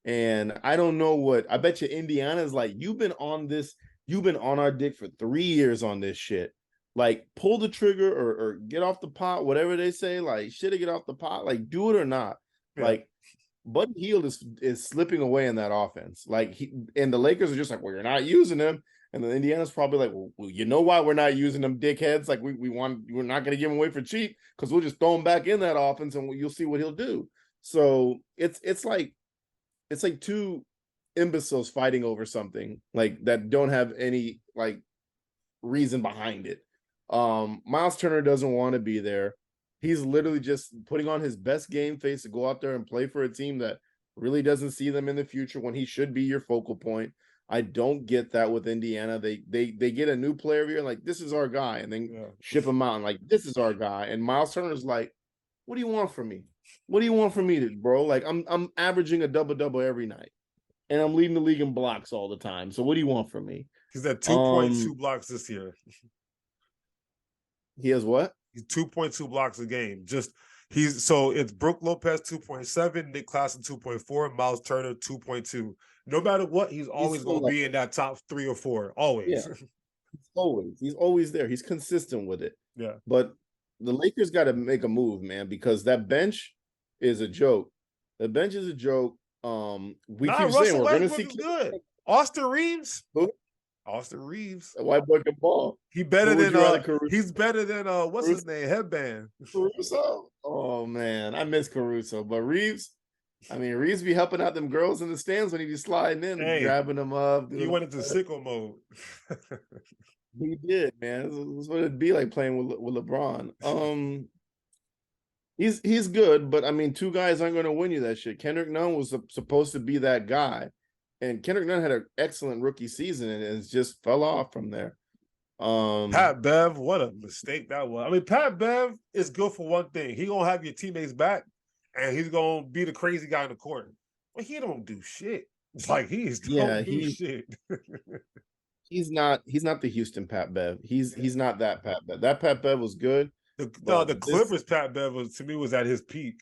And I don't know what I bet you Indiana's like, you've been on our dick for 3 years on this shit. Like, pull the trigger or get off the pot, whatever they say. Like, should I get off the pot? Like, do it or not.
Yeah.
Like, Buddy Hield is slipping away in that offense. Like, and the Lakers are just like, well, you're not using him. And the Indiana's probably like, well, you know why we're not using them, dickheads? Like, we're not going to give him away for cheap because we'll just throw him back in that offense and you'll see what he'll do. So it's like two imbeciles fighting over something like that don't have any like reason behind it. Miles Turner doesn't want to be there. He's literally just putting on his best game face to go out there and play for a team that really doesn't see them in the future when he should be your focal point. I don't get that with Indiana. They get a new player here, like, this is our guy, and then ship him out and like, this is our guy. And Miles Turner's like, what do you want from me? What do you want from me, bro? Like, I'm averaging a double every night, and I'm leading the league in blocks all the time. So what do you want from me?
He's at 2.2 blocks this year.
He has what?
He's 2.2 blocks a game. So it's Brook Lopez 2.7, Nick Claxton 2.4, Miles Turner 2.2. No matter what, he's always going to be in that top 3 or 4. Always.
Yeah. He's always there. He's consistent with it.
Yeah.
But the Lakers got to make a move, man, because that bench is a joke. The bench is a joke. We keep saying we're going to see
good. Austin Reeves.
Who?
Austin Reeves.
That white boy can ball.
He's better than what's his name? Headband.
Caruso. Oh man, I miss Caruso. But Reeves be helping out them girls in the stands when he be sliding in, grabbing them up.
He went into sicko mode.
He did, man. That's what it'd be like playing with LeBron. He's good, but I mean, two guys aren't going to win you that shit. Kendrick Nunn was supposed to be that guy, and Kendrick Nunn had an excellent rookie season, and it just fell off from there.
Pat Bev, what a mistake that was. I mean, Pat Bev is good for one thing. He gonna have your teammates back, and he's gonna be the crazy guy in the corner. But he don't do shit. It's like do shit.
He's not the Houston Pat Bev. He's not that Pat Bev. That Pat Bev was good.
The Clippers Pat Bev was at his peak.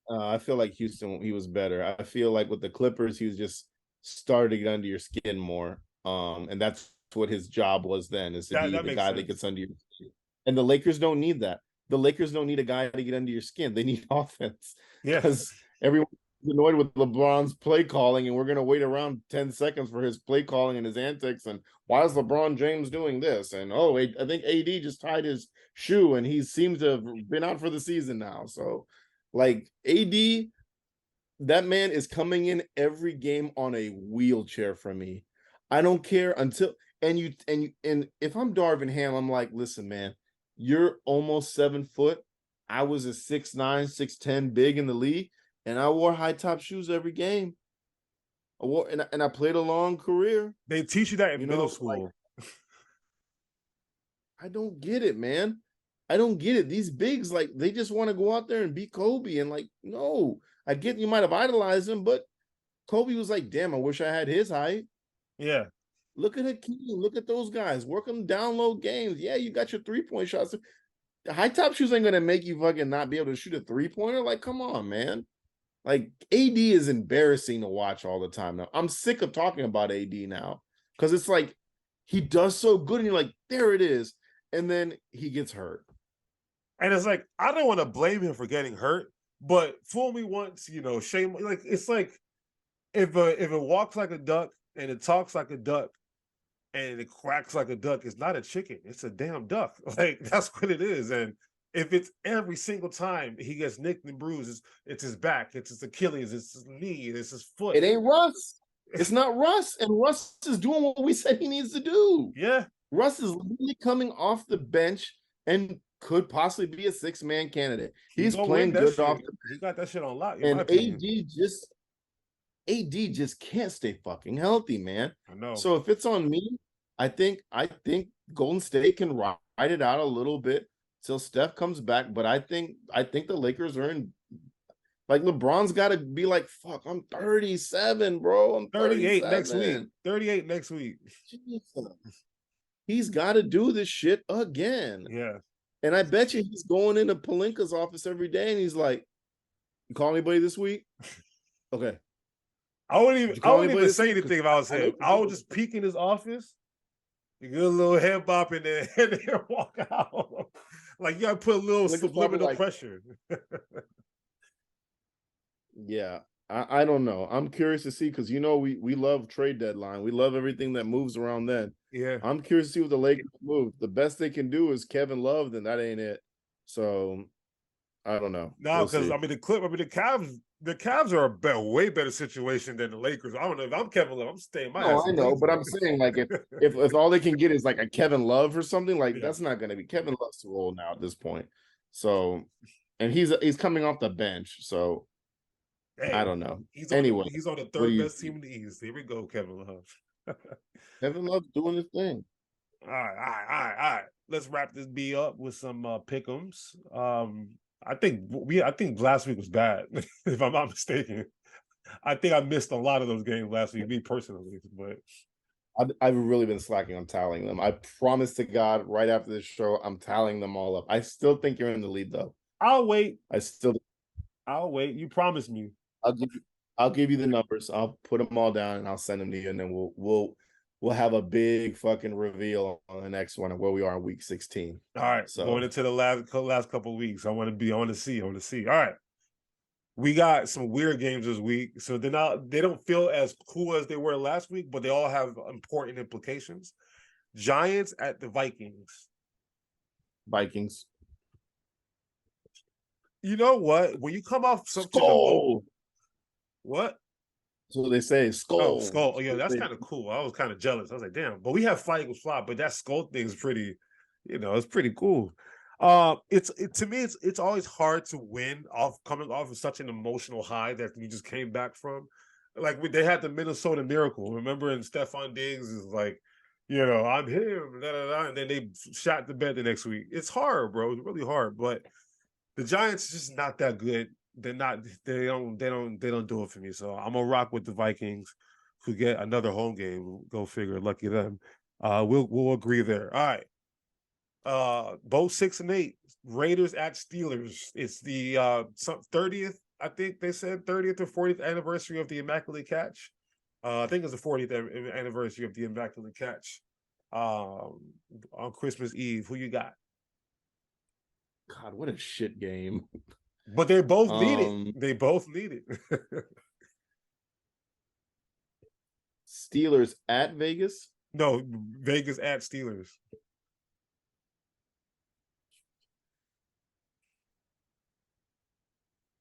I feel like Houston, he was better. I feel like with the Clippers, he was just started to get under your skin more. And that's what his job was then, is to be the guy that gets under your skin. And the Lakers don't need that. The Lakers don't need a guy to get under your skin. They need offense. Yeah. Because everyone's annoyed with LeBron's play calling, and we're going to wait around 10 seconds for his play calling and his antics. And why is LeBron James doing this? And, I think AD just tied his shoe, and he seems to have been out for the season now. So, like, AD, that man is coming in every game on a wheelchair for me. I don't care until and if I'm Darvin Ham, I'm like, listen, man, you're almost 7 foot. I was a 6'9", 6'10", big in the league, and I wore high top shoes every game. I played a long career.
They teach you that in middle school.
Like, I don't get it, man. I don't get it. These bigs, like, they just want to go out there and beat Kobe. And like, no, I get you might have idolized him, but Kobe was like, damn, I wish I had his height.
Yeah.
Look at Hakeem. Look at those guys. Work them down low games. Yeah, you got your 3-point shots. The high top shoes ain't going to make you fucking not be able to shoot a 3-pointer. Like, come on, man. Like, AD is embarrassing to watch all the time now. I'm sick of talking about AD now because it's like he does so good and you're like, there it is. And then he gets hurt.
And it's like, I don't want to blame him for getting hurt, but fool me once, shame. Like, it's like if it walks like a duck and it talks like a duck and it quacks like a duck, it's not a chicken. It's a damn duck. Like, that's what it is. And if it's every single time he gets nicked and bruised, it's his back, it's his Achilles, it's his knee, it's his foot.
It ain't Russ. It's not Russ. And Russ is doing what we said he needs to do.
Yeah.
Russ is literally coming off the bench and could possibly be a 6-man candidate. He's playing good off the bench.
He got that shit on lock.
And AD AD just can't stay fucking healthy, man.
I know.
So if it's on me, I think Golden State can ride it out a little bit till Steph comes back. But I think the Lakers are in, like, LeBron's got to be like, fuck, I'm 37, bro. I'm
38 next week.
37.
38 next week.
Jesus. He's got to do this shit again.
Yeah.
And I bet you he's going into Pelinka's office every day and he's like, you call anybody this week? Okay.
I wouldn't even say anything if I was him. I would just peek in his office, you get a little head bop in there, and then walk out. Like, you gotta put a little subliminal pressure.
Yeah. I don't know. I'm curious to see, because we love trade deadline. We love everything that moves around then.
Yeah.
I'm curious to see what the Lakers move. The best they can do is Kevin Love, then that ain't it. So I don't know.
No, because the Cavs are a way better situation than the Lakers. I don't know if I'm Kevin Love, I'm staying my ass.
I know, but I'm saying, like, if all they can get is like a Kevin Love or something, like, that's not going to be Kevin Love's role now at this point. So, and he's coming off the bench, so hey, I don't know.
He's on the third best team in the East. Here we go, Kevin Love.
Kevin Love doing his thing.
All right. Let's wrap this B up with some pick'ems. I think last week was bad, if I'm not mistaken. I think I missed a lot of those games last week, me personally, but
I've really been slacking on tallying them. I promise to God, right after this show, I'm tallying them all up. I still think you're in the lead, though.
I'll wait.
I'll
wait. You promised me.
I'll give you the numbers. I'll put them all down and I'll send them to you, and then we'll have a big fucking reveal on the next one of where we are in week 16.
All right. So going into the last couple of weeks, I want to see. All right. We got some weird games this week. So they don't feel as cool as they were last week, but they all have important implications. Giants at the Vikings. You know what? When you come off something, what?
So they say skull.
Oh, skull. Oh, yeah, that's kind of cool. I was kind of jealous. I was like, damn. But we have fighting with fly, but that skull thing is pretty, it's pretty cool. To me, it's always hard to win coming off of such an emotional high that you just came back from. Like they had the Minnesota Miracle. Remember, and Stephon Diggs is like, I'm him, and then they shot the bed the next week. It's hard, bro. It's really hard. But the Giants are just not that good. They don't do it for me. So I'm gonna rock with the Vikings, who get another home game. Go figure. Lucky them. We'll agree there. All right. Both 6-8. Raiders at Steelers. It's the 30th. I think they said 30th or 40th anniversary of the Immaculate Catch. I think it's the 40th anniversary of the Immaculate Catch. On Christmas Eve. Who you got?
God, what a shit game.
But they both need it. They both need it.
Steelers at Vegas?
No, Vegas at Steelers.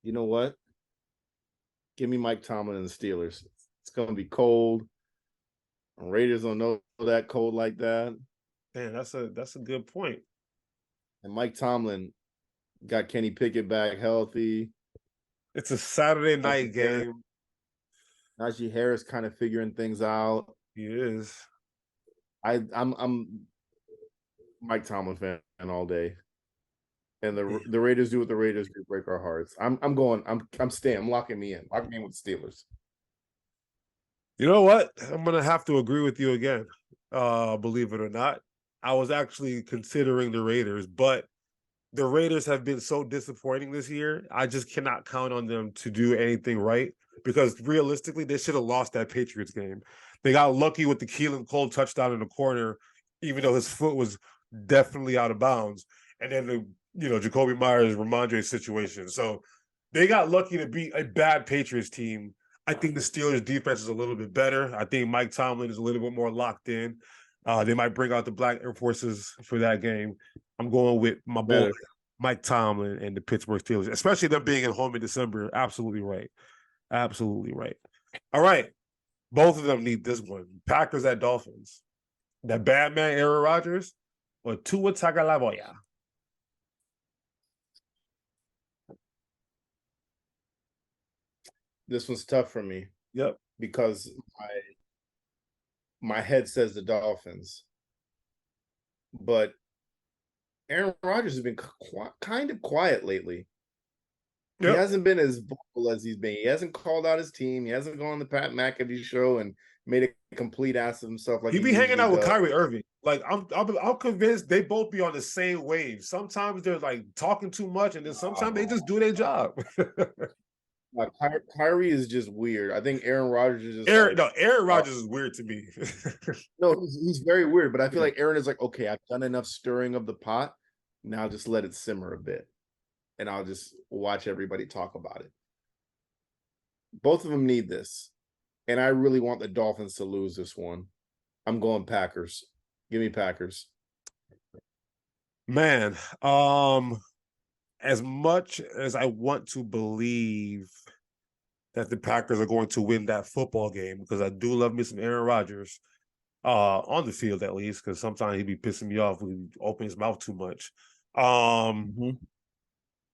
You know what? Give me Mike Tomlin and the Steelers. It's going to be cold. Raiders don't know that cold like that.
Man, that's a good point.
And Mike Tomlin got Kenny Pickett back healthy.
It's a Saturday night game.
Najee Harris kind of figuring things out.
He is.
I'm Mike Tomlin fan all day. And the Raiders do what the Raiders do, break our hearts. I'm staying. I'm locking me in. Lock me in with the Steelers.
You know what? I'm gonna have to agree with you again. Believe it or not. I was actually considering the Raiders, but the Raiders have been so disappointing this year. I just cannot count on them to do anything right, because realistically, they should have lost that Patriots game. They got lucky with the Keelan Cole touchdown in the corner, even though his foot was definitely out of bounds. And then the Jacoby Myers, Ramondre situation. So they got lucky to beat a bad Patriots team. I think the Steelers' defense is a little bit better. I think Mike Tomlin is a little bit more locked in. They might bring out the Black Air Forces for that game. I'm going with my boy, Mike Tomlin and the Pittsburgh Steelers, especially them being at home in December. Absolutely right. Absolutely right. All right. Both of them need this one. Packers at Dolphins. That bad man, Aaron Rodgers, or Tua Tagovailoa.
This was tough for me.
Yep.
because my head says the Dolphins, but Aaron Rodgers has been kind of quiet lately. He
Yep.
hasn't been as vocal as he's been. He hasn't called out his team. He hasn't gone on the Pat McAfee show and made a complete ass of himself like
He
he
be hanging
usually
out with
does.
Kyrie Irving. Like I'm convinced they both be on the same wave. Sometimes they're like talking too much, and then sometimes they just do their job.
Kyrie is just weird. I think Aaron Rodgers is just
Aaron
uh,
Rodgers is weird to me.
no, he's very weird. But I feel
Yeah.
like Aaron is like, okay, I've done enough stirring of the pot. Now just let it simmer a bit, and I'll just watch everybody talk about it. Both of them need this, and I really want the Dolphins to lose this one. I'm going Packers. Give me Packers.
Man, as much as I want to believe that the Packers are going to win that football game, because I do love me some Aaron Rodgers, on the field at least, because sometimes he'd be pissing me off when he opens his mouth too much.
Mm-hmm.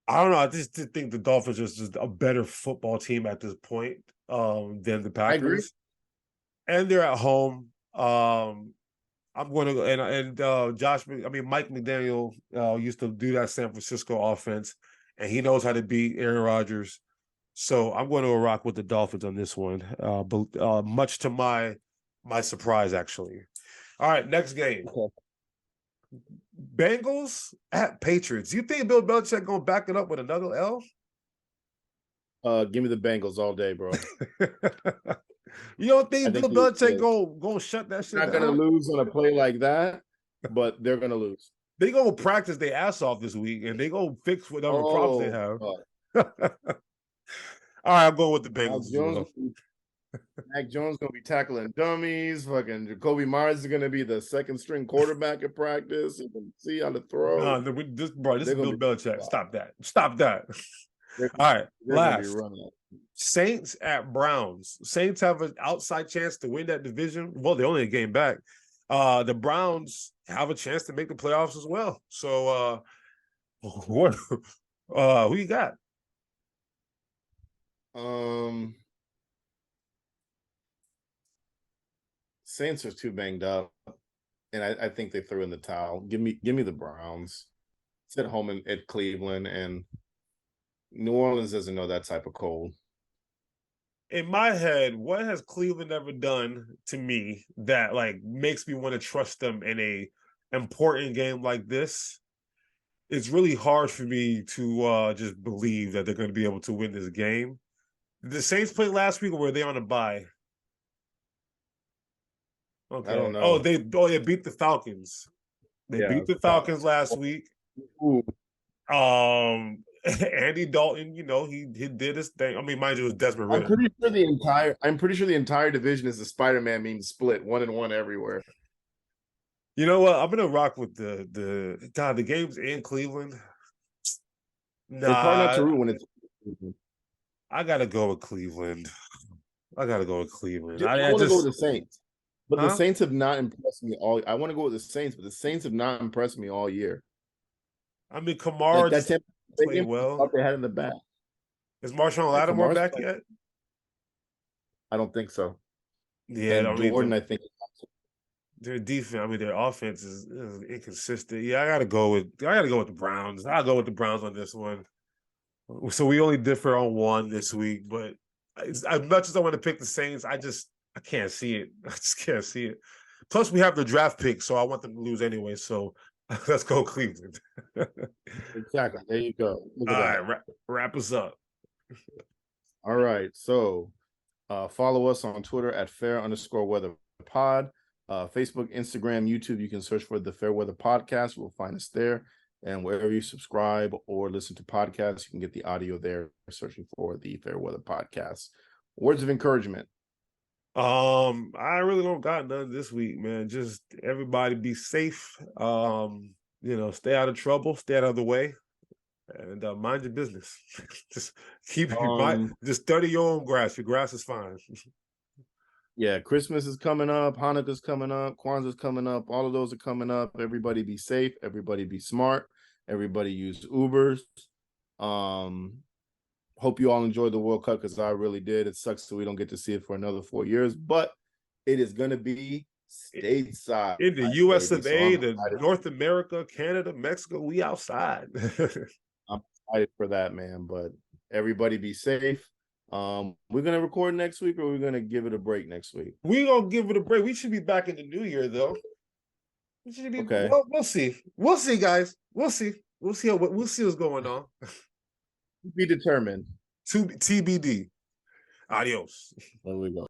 I don't know. I just think the Dolphins are just a better football team at this point than the
I agree.
Packers, and they're at home. I'm going to go and Mike McDaniel used to do that San Francisco offense, and he knows how to beat Aaron Rodgers. So I'm going to rock with the Dolphins on this one, much to my surprise, actually. All right, next game.
Okay.
Bengals at Patriots. You think Bill Belichick going to back it up with another L?
Give me the Bengals all day, bro.
You don't think Bill Belichick
is.
go shut that shit
Not
down?
gonna lose on a play like that, but they're gonna lose.
They gonna practice their ass off this week, and they gonna fix whatever problems they have. All right, I'm going with the Bengals as well.
Mac Jones gonna be tackling dummies. Fucking Jacoby Myers is gonna be the second string quarterback at practice. You can see how to throw.
This is Bill Belichick. Stop that. Stop that. All right, last. Saints at Browns. Saints have an outside chance to win that division. Well, they're only a game back. The Browns have a chance to make the playoffs as well. So, what? Who you got?
Saints are too banged up, and I think they threw in the towel. Give me the Browns. It's at home at Cleveland, and New Orleans doesn't know that type of cold.
In my head, what has Cleveland ever done to me that like makes me want to trust them in a important game like this? It's really hard for me to just believe that they're going to be able to win this game. Did the Saints played last week, or were they on a bye? Okay.
I don't know.
They beat the Falcons. They beat the Falcons last week.
Ooh.
Andy Dalton, he did his thing. I mean, mind you, it was Desmond Ridder.
I'm pretty sure the entire division is the Spider-Man meme split 1-1 everywhere.
You know what? I'm gonna rock with the game's in Cleveland.
Nah, it's hard not to root when it's.
I gotta go with Cleveland. I want to go with
the Saints, but the Saints have not impressed me all. I want to go with the Saints, but the Saints have not impressed me all year.
I mean, Kamara just played well.
They had in the back.
Is Marshawn Lattimore back yet?
I don't think so.
Yeah,
and Jordan, I think
their defense. I mean, their offense is inconsistent. Yeah, I gotta go with the Browns. I'll go with the Browns on this one. So we only differ on one this week, but as much as I want to pick the Saints, I can't see it. I just can't see it. Plus, we have the draft pick, so I want them to lose anyway. So let's go Cleveland.
Exactly. There you go.
All right, wrap us up.
All right. So follow us on Twitter at fair_weather_pod. Facebook, Instagram, YouTube, you can search for the Fair Weather Podcast. We'll find us there. And wherever you subscribe or listen to podcasts, you can get the audio there, searching for the Fair Weather Podcast. Words of encouragement.
I really don't got none this week, man. Just everybody be safe. Stay out of trouble, stay out of the way, and mind your business. Just just study your own grass. Your grass is fine.
Yeah, Christmas is coming up, Hanukkah's coming up, Kwanzaa's coming up. All of those are coming up. Everybody be safe. Everybody be smart. Everybody use Ubers. Hope you all enjoyed the World Cup because I really did. It sucks that we don't get to see it for another 4 years, but it is going to be stateside.
In the US
baby.
of
So
A,
I'm
the
excited.
North America, Canada, Mexico, we outside.
I'm excited for that, man. But everybody be safe. We're gonna record next week, or we're gonna give it a break next week.
We gonna give it a break. We should be back in the new year, though. We should be.
Okay.
Well, we'll see. We'll see, guys. We'll see. We'll see. We'll see what's going on.
Be determined.
TBD. Adios.
There we go.